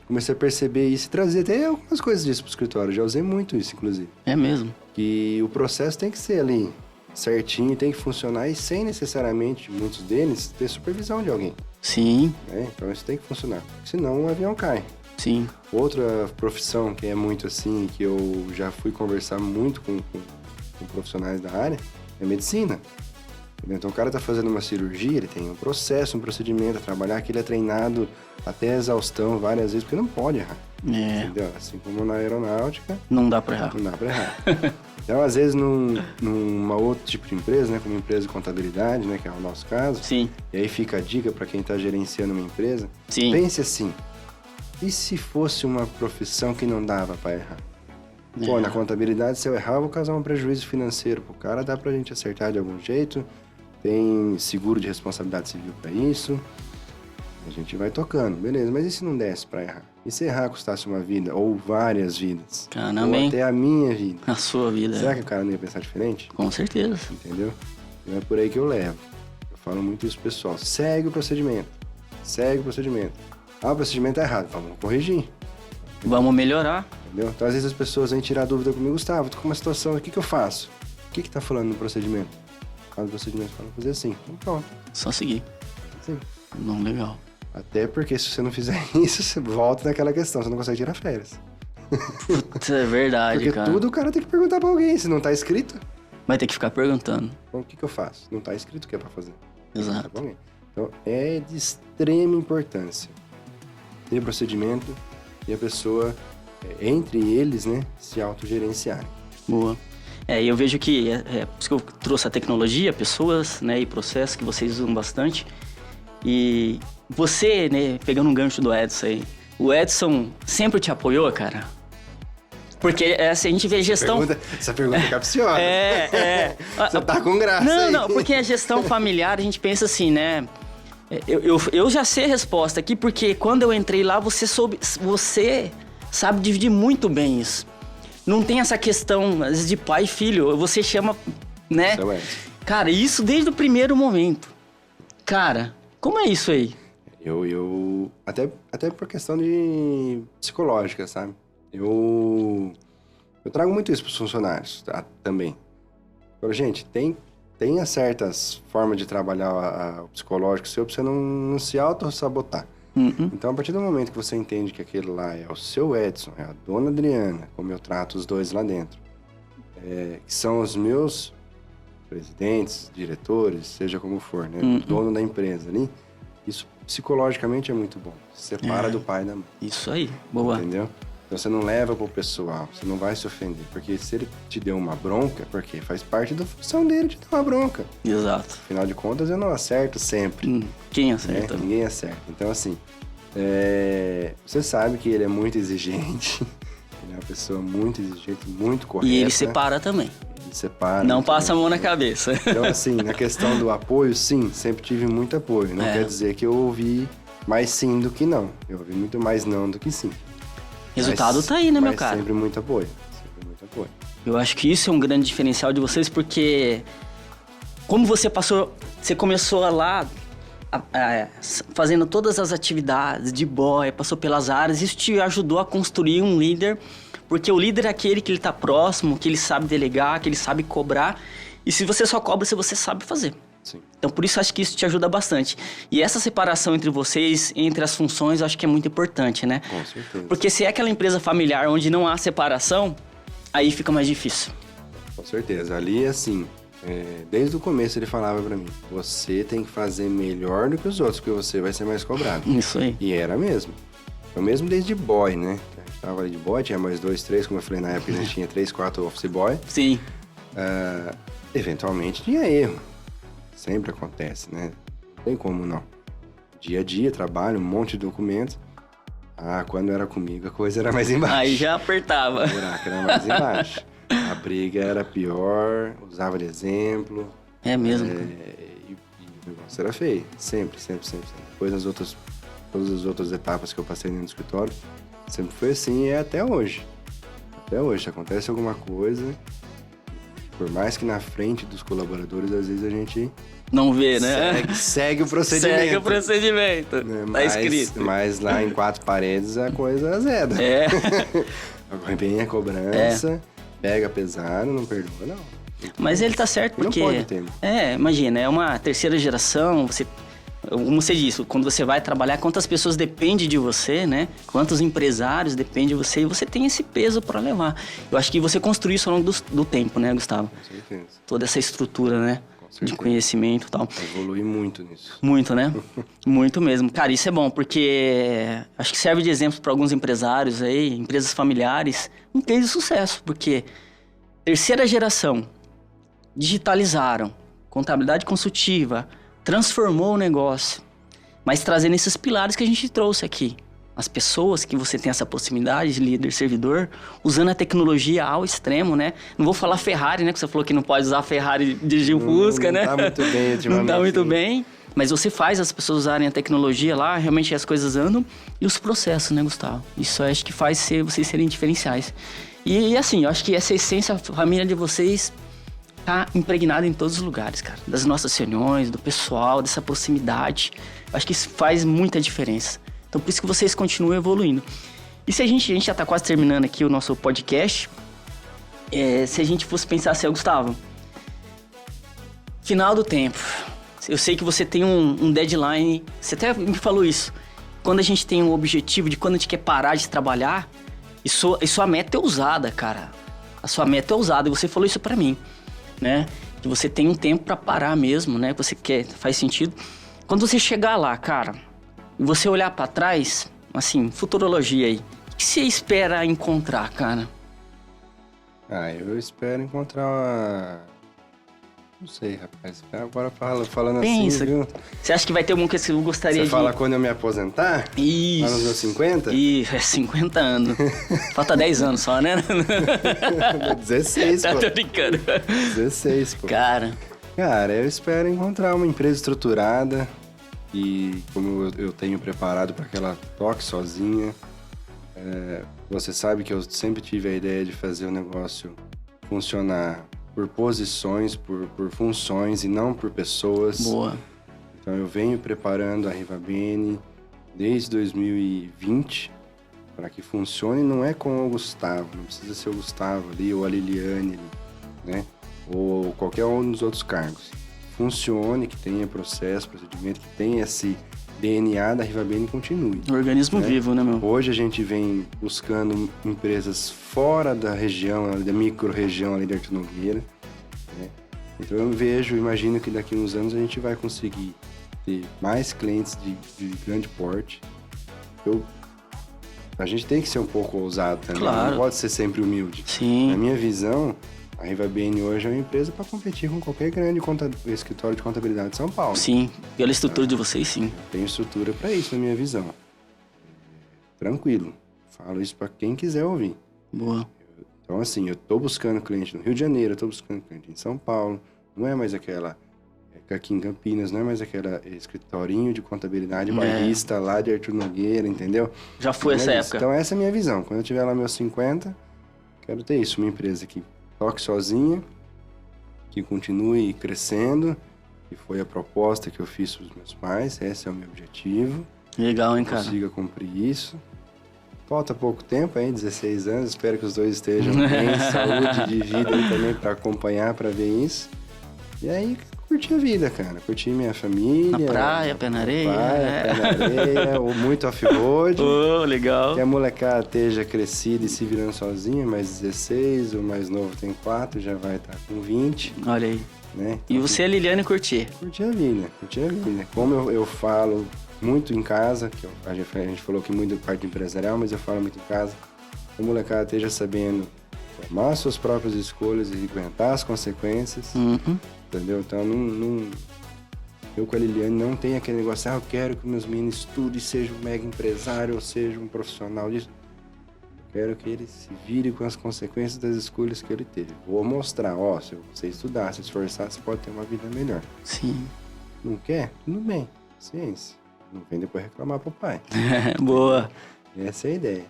comecei a perceber isso e trazer até algumas coisas disso pro escritório, já usei muito isso, inclusive. É mesmo? Que o processo tem que ser ali certinho, tem que funcionar e sem necessariamente, muitos deles, ter supervisão de alguém. Sim, Né? Então isso tem que funcionar, senão o avião cai. sim. Outra profissão que é muito assim, que eu já fui conversar muito com profissionais da área, é medicina. Entendeu? Então o cara tá fazendo uma cirurgia, ele tem um processo, um procedimento a trabalhar, que ele é treinado até a exaustão várias vezes, porque não pode errar. Entendeu? Assim como na aeronáutica, Não dá pra errar. não dá pra errar. Então, às vezes, numa outro tipo de empresa, né, como empresa de contabilidade, né, que é o nosso caso, Sim, e aí fica a dica para quem está gerenciando uma empresa, sim. pense assim, e se fosse uma profissão que não dava para errar? Pô, na contabilidade, se eu errar, eu vou causar um prejuízo financeiro pro cara, dá pra gente acertar de algum jeito. Tem seguro de responsabilidade civil pra isso. A gente vai tocando, beleza. Mas e se não desse pra errar? E se errar custasse uma vida, ou várias vidas? Caramba, ou hein? até a minha vida? A sua vida. Será que o cara não ia pensar diferente? Com certeza. Entendeu? Não é por aí que eu levo. Eu falo muito isso pro pessoal. Segue o procedimento. Segue o procedimento. Ah, o procedimento é errado. Vamos corrigir. Vamos melhorar. Entendeu? Então, às vezes as pessoas vêm tirar dúvida comigo. Gustavo, tô com uma situação, o que eu faço? O que tá falando no procedimento? Fala do procedimento, fala fazer assim. Então, pronto. Só seguir. Sim. Não, legal. Até porque se você não fizer isso, você volta naquela questão. Você não consegue tirar férias. Putz, é verdade, Porque cara. tudo o cara tem que perguntar pra alguém. Se não tá escrito, Vai ter que ficar perguntando. então, o que eu faço? Não tá escrito o que é pra fazer. Exato. Tá pra alguém. Então, é de extrema importância ter procedimento e a pessoa, entre eles, né, se autogerenciarem. Boa. E eu vejo que, por isso que eu trouxe a tecnologia, pessoas, né, e processos que vocês usam bastante. E você, né, pegando um gancho do Edson aí, o Edson sempre te apoiou, cara? Porque assim, a gente vê gestão... Essa pergunta é capciosa. Você tá com graça Não, aí. não, porque a gestão familiar, a gente pensa assim, né? Eu já sei a resposta aqui, porque quando eu entrei lá, você sabe dividir muito bem isso. Não tem essa questão, às vezes, de pai e filho. Você chama, né? Isso é. Cara, isso desde o primeiro momento. Cara, como é isso aí? Até por questão de psicológica, sabe? Eu trago muito isso pros funcionários, tá? Também. Falo, gente, tenha certas formas de trabalhar o psicológico seu pra você não se auto-sabotar. Então, a partir do momento que você entende que aquele lá é o seu Edson, é a dona Adriana, como eu trato os dois lá dentro, que são os meus presidentes, diretores, seja como for, né? O dono da empresa ali, isso psicologicamente é muito bom. Você separa do pai e da mãe. Isso aí, boa. Entendeu? Então você não leva pro pessoal, você não vai se ofender. Porque se ele te deu uma bronca, porque faz parte da função dele te dar uma bronca. Exato. Afinal de contas, eu não acerto sempre. Quem acerta? Ninguém acerta. Então, assim, você sabe que ele é muito exigente. Ele é uma pessoa muito exigente, muito correta. E ele separa também. Ele separa. Não passa a mão na cabeça. Então, assim, na questão do apoio, sim, sempre tive muito apoio. Não quer dizer que eu ouvi mais sim do que não. Eu ouvi muito mais não do que sim. Resultado tá aí, né, meu cara? Sempre muito apoio. Sempre muito apoio. Eu acho que isso é um grande diferencial de vocês, porque como você começou lá fazendo todas as atividades de boy, passou pelas áreas, isso te ajudou a construir um líder, porque o líder é aquele que ele tá próximo, que ele sabe delegar, que ele sabe cobrar, e se você só cobra, você sabe fazer. Sim. Então, por isso, acho que isso te ajuda bastante. E essa separação entre vocês, entre as funções, eu acho que é muito importante, né? Com certeza. Porque se é aquela empresa familiar onde não há separação, aí fica mais difícil. Com certeza. Ali, assim, desde o começo ele falava pra mim, você tem que fazer melhor do que os outros, porque você vai ser mais cobrado. Isso aí. E era mesmo. Eu mesmo desde boy, né? A gente tava ali de boy, tinha mais 2, 3, como eu falei na época, a gente tinha 3, 4 office boy. Sim. Eventualmente tinha erro. Sempre acontece, né? Não tem como não. Dia a dia, trabalho, um monte de documentos. Quando era comigo, a coisa era mais embaixo. Aí já apertava. O buraco era mais embaixo. A briga era pior, usava de exemplo. É mesmo. E o negócio era feio. Sempre. Depois todas as outras etapas que eu passei dentro do escritório, sempre foi assim e é até hoje. Até hoje, se acontece alguma coisa, por mais que na frente dos colaboradores, às vezes a gente... Não vê, né? Segue o procedimento. Segue o procedimento. Tá escrito. Mas lá em 4 paredes a coisa azeda. Vem a cobrança, pega pesado, não perdoa, não. Mas ele tá certo porque... Não pode ter. Imagina, é uma terceira geração, como você disse, quando você vai trabalhar, quantas pessoas dependem de você, né? Quantos empresários dependem de você e você tem esse peso para levar. Eu acho que você construiu isso ao longo do tempo, né, Gustavo? Com certeza. Toda essa estrutura, né? De conhecimento e tal. Evolui muito nisso. Muito, né? Muito mesmo. Cara, isso é bom, porque acho que serve de exemplo para alguns empresários aí, empresas familiares, um case de sucesso, porque terceira geração, digitalizaram, contabilidade consultiva, transformou o negócio, mas trazendo esses pilares que a gente trouxe aqui. as pessoas que você tem essa proximidade, líder, servidor, usando a tecnologia ao extremo, né? Não vou falar Ferrari, né? Que você falou que não pode usar Ferrari e dirigir um Fusca, né? Não tá muito bem ultimamente. Não tá muito bem, mas você faz as pessoas usarem a tecnologia lá, realmente as coisas andam, e os processos, né, Gustavo? Isso eu acho que faz vocês serem diferenciais. E assim, eu acho que essa essência, a família de vocês tá impregnada em todos os lugares, cara. Das nossas reuniões, do pessoal, dessa proximidade. Eu acho que isso faz muita diferença. Então, por isso que vocês continuam evoluindo. E se a gente já tá quase terminando aqui o nosso podcast, se a gente fosse pensar assim, Gustavo, final do tempo. Eu sei que você tem um deadline, você até me falou isso. Quando a gente tem um objetivo de quando a gente quer parar de trabalhar, e sua meta é ousada, cara. A sua meta é ousada, e você falou isso pra mim, né? Que você tem um tempo pra parar mesmo, né? Que você quer, faz sentido. Quando você chegar lá, cara, e você olhar pra trás, assim, futurologia aí, o que você espera encontrar, cara? Eu espero encontrar uma... Não sei, rapaz. Agora falando Pensa. assim, viu? Você acha que vai ter algum que você gostaria de... Você fala quando eu me aposentar? Isso. Lá nos meus 50? Isso, 50 anos. Falta 10 anos só, né? 16, pô. Tô brincando. 16, pô. Cara, eu espero encontrar uma empresa estruturada e como eu tenho preparado para que ela toque sozinha. Você sabe que eu sempre tive a ideia de fazer o negócio funcionar por posições, por funções e não por pessoas. boa. Então eu venho preparando a Rivabene desde 2020 para que funcione. Não é com o Gustavo, não precisa ser o Gustavo ali ou a Liliane, né? Ou qualquer um dos outros cargos. Funcione, que tenha processo, procedimento, que tenha esse DNA da Rivabene e continue. Organismo vivo, né, meu? Hoje a gente vem buscando empresas fora da região, da micro-região ali de Artur Nogueira, né? Então eu imagino que daqui a uns anos a gente vai conseguir ter mais clientes de grande porte. A gente tem que ser um pouco ousado também, Claro. Não pode ser sempre humilde. Sim. Na minha visão, a Rivabene hoje é uma empresa para competir com qualquer grande escritório de contabilidade de São Paulo. Sim, pela estrutura de vocês, sim. Tem estrutura para isso, na minha visão. Tranquilo. Falo isso para quem quiser ouvir. Boa. Então, assim, eu tô buscando cliente no Rio de Janeiro, eu tô buscando cliente em São Paulo. Não é mais aquela... Aqui em Campinas, não é mais aquela escritorinho de contabilidade bairrista lá de Artur Nogueira, entendeu? Já foi essa época. Então, essa é a minha visão. Quando eu tiver lá meus 50, quero ter isso. Uma empresa que toque sozinha, que continue crescendo, que foi a proposta que eu fiz para os meus pais. Esse é o meu objetivo. Legal, hein, cara? Consiga cumprir isso. Falta pouco tempo, hein? 16 anos. Espero que os dois estejam bem, saúde de vida aí também para acompanhar, para ver isso. E aí, curtir a vida, cara. Curtir minha família. Na praia, pé na areia. Pé na areia, ou muito off-road. Oh, legal. Que a molecada esteja crescida e se virando sozinha, mais 16, o mais novo tem 4, já vai estar com 20. Olha aí. Né? E você, Liliane, curtir? Curtir a vida. Como eu falo muito em casa, que a gente falou que muito parte empresarial, mas eu falo muito em casa, que a molecada esteja sabendo tomar suas próprias escolhas e aguentar as consequências, entendeu? Então, eu com a Liliane não tenho aquele negócio, eu quero que meus meninos estudem, sejam um mega empresário ou seja um profissional disso. Eu quero que ele se vire com as consequências das escolhas que ele teve. Vou mostrar, se você estudar, se esforçar, você pode ter uma vida melhor. Sim. Não quer? Tudo bem, ciência. Não vem depois reclamar pro pai. Boa. Essa é a ideia.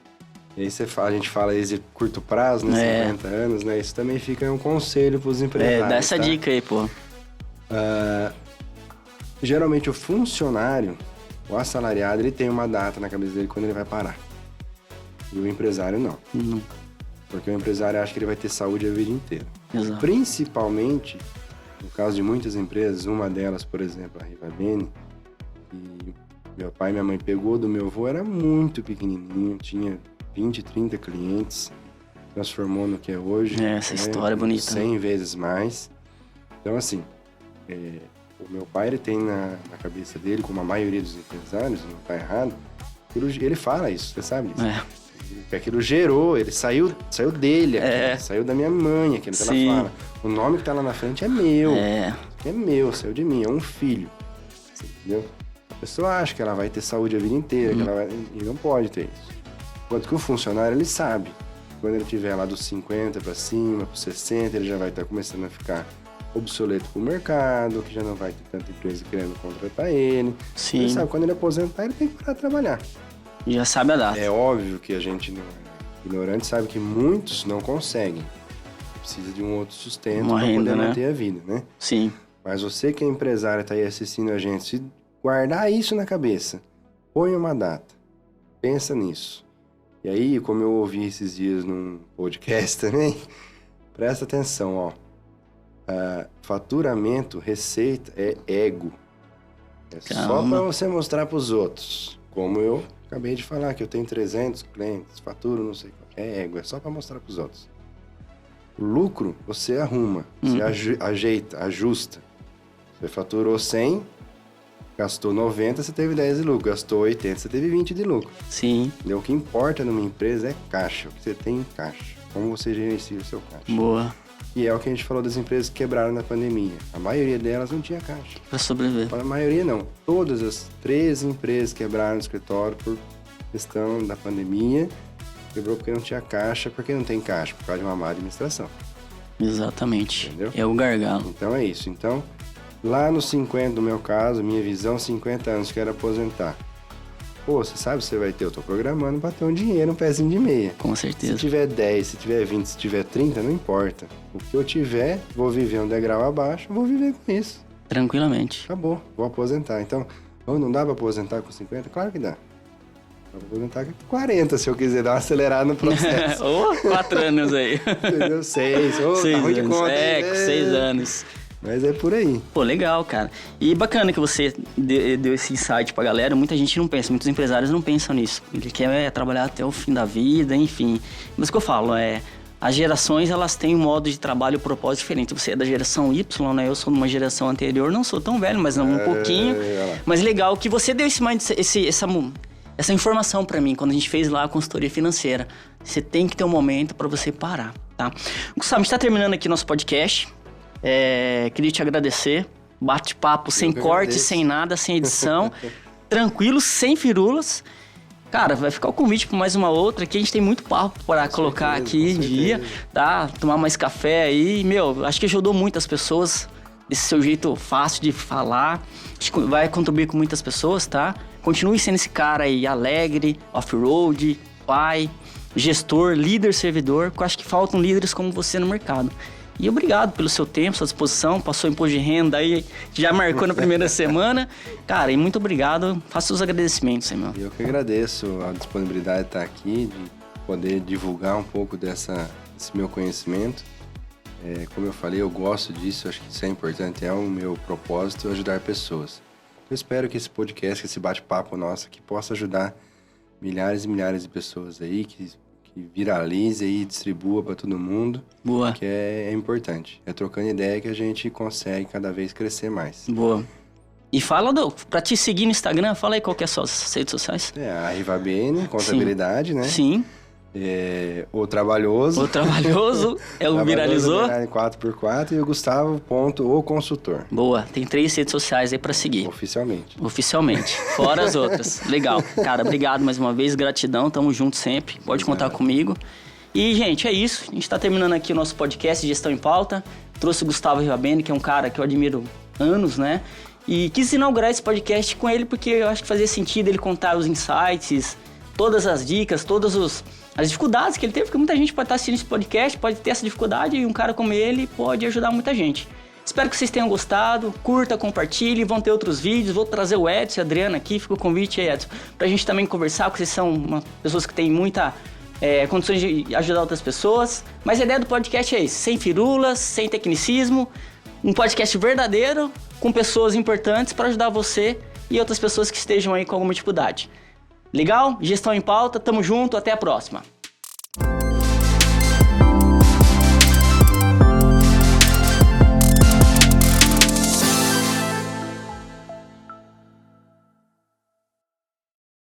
E aí a gente fala aí de curto prazo, né? 50 anos, né? Isso também fica um conselho pros empresários. Dá essa dica aí, pô. Geralmente o funcionário, o assalariado, ele tem uma data na cabeça dele quando ele vai parar. E o empresário não. Porque o empresário acha que ele vai ter saúde a vida inteira. Exato. Principalmente, no caso de muitas empresas, uma delas, por exemplo, a Rivabene, que meu pai e minha mãe pegou do meu avô, era muito pequenininho, tinha 20, 30 clientes, transformou no que é hoje. Essa história é bonita. 100 vezes mais. Então, assim, o meu pai, ele tem na cabeça dele, como a maioria dos empresários, não está errado, ele fala isso, você sabe disso. Que aquilo gerou, ele saiu dele, saiu da minha mãe, aquilo que ela fala. O nome que tá lá na frente é meu. É meu, saiu de mim, é um filho. Você entendeu? pessoa acha que ela vai ter saúde a vida inteira, e não pode ter isso. Enquanto que o funcionário, ele sabe. Quando ele tiver lá dos 50 para cima, para 60, ele já vai estar começando a ficar obsoleto pro mercado, que já não vai ter tanta empresa querendo contratar ele. Sim. Ele sabe, quando ele aposentar, ele tem que parar de trabalhar. Já sabe a data. É óbvio que a gente não é ignorante, sabe que muitos não conseguem. Precisa de um outro sustento para poder manter a vida, né? Sim. Mas você que é empresário, tá aí assistindo a gente, se guardar isso na cabeça, põe uma data, pensa nisso. E aí, como eu ouvi esses dias num podcast também, presta atenção, ó. Faturamento, receita é ego. É só para você mostrar para os outros. Como eu acabei de falar, que eu tenho 300 clientes, faturo, não sei qual. É ego, é só para mostrar para os outros. O lucro, você arruma, você ajeita, ajusta. Você faturou 100, gastou 90, você teve 10 de lucro. Gastou 80, você teve 20 de lucro. Sim. Entendeu? O que importa numa empresa é caixa, o que você tem em caixa. Como você gerencia o seu caixa. Boa. E é o que a gente falou das empresas que quebraram na pandemia. A maioria delas não tinha caixa. Para sobreviver. A maioria não. Todas as 13 empresas quebraram no escritório por questão da pandemia. Quebrou porque não tinha caixa. Por que não tem caixa? Por causa de uma má administração. Exatamente. Entendeu? É o gargalo. Então é isso. Então, lá nos 50, no meu caso, minha visão, 50 anos, quero aposentar. Pô, você sabe que você vai ter, eu tô programando pra ter um dinheiro, um pezinho de meia. Com certeza. Se tiver 10, se tiver 20, se tiver 30, não importa. O que eu tiver, vou viver um degrau abaixo, vou viver com isso. Tranquilamente. Acabou, vou aposentar. Então, não dá pra aposentar com 50? Claro que dá. Vou aposentar com 40, se eu quiser dar uma acelerada no processo. Ou 4 anos aí. Entendeu? 6. Tá 6 ruim de anos. conta, Com 6 anos. Mas é por aí. Pô, legal, cara. E bacana que você deu esse insight pra galera. Muita gente não pensa, muitos empresários não pensam nisso. Ele quer trabalhar até o fim da vida, enfim. Mas o que eu falo as gerações, elas têm um modo de trabalho e um propósito diferente. Você é da geração Y, né? Eu sou de uma geração anterior, não sou tão velho, mas não um pouquinho. Mas legal que você deu essa informação pra mim, quando a gente fez lá a consultoria financeira. Você tem que ter um momento pra você parar, tá? Gustavo, a gente tá terminando aqui nosso podcast. Queria te agradecer. Bate-papo sem corte, sem nada, sem edição. Tranquilo, sem firulas. Cara, vai ficar o convite para mais uma outra. Aqui a gente tem muito papo para colocar aqui em dia, tá? Tomar mais café aí. Acho que ajudou muitas pessoas. Esse seu jeito fácil de falar. Acho que vai contribuir com muitas pessoas, tá? Continue sendo esse cara aí alegre, off-road, pai, gestor, líder, servidor. Porque eu acho que faltam líderes como você no mercado. E obrigado pelo seu tempo, sua disposição. Passou imposto de renda aí, já marcou na primeira semana. Cara, e muito obrigado. Faça os agradecimentos, irmão. Eu que agradeço a disponibilidade de estar aqui, de poder divulgar um pouco desse meu conhecimento. Como eu falei, eu gosto disso, acho que isso é importante. É o meu propósito, ajudar pessoas. Eu espero que esse podcast, esse bate-papo nosso aqui, possa ajudar milhares e milhares de pessoas aí, que viralize e distribua para todo mundo. Boa. Que é importante. É trocando ideia que a gente consegue cada vez crescer mais. Boa. E fala, pra te seguir no Instagram, fala aí qual que é as suas redes sociais. A Rivabene, contabilidade, né? Sim. O Trabalhoso. O Trabalhoso é o Viralizou. 4x4 e o Gustavo, o consultor. Boa, tem 3 redes sociais aí pra seguir. Oficialmente. Fora as outras. Legal. Cara, obrigado mais uma vez, gratidão, tamo junto sempre. Pode contar comigo. E, gente, é isso. A gente tá terminando aqui o nosso podcast Gestão em Pauta. Trouxe o Gustavo Rivabene, que é um cara que eu admiro anos, né? E quis inaugurar esse podcast com ele porque eu acho que fazia sentido ele contar os insights, todas as dicas, as dificuldades que ele teve, porque muita gente pode estar assistindo esse podcast, pode ter essa dificuldade e um cara como ele pode ajudar muita gente. Espero que vocês tenham gostado, curta, compartilhe, vão ter outros vídeos, vou trazer o Edson e a Adriana aqui, fica o convite aí, Edson, pra gente também conversar, porque vocês são pessoas que têm muita condições de ajudar outras pessoas, mas a ideia do podcast é isso, sem firulas, sem tecnicismo, um podcast verdadeiro, com pessoas importantes para ajudar você e outras pessoas que estejam aí com alguma dificuldade. Legal? Gestão em Pauta, tamo junto, até a próxima.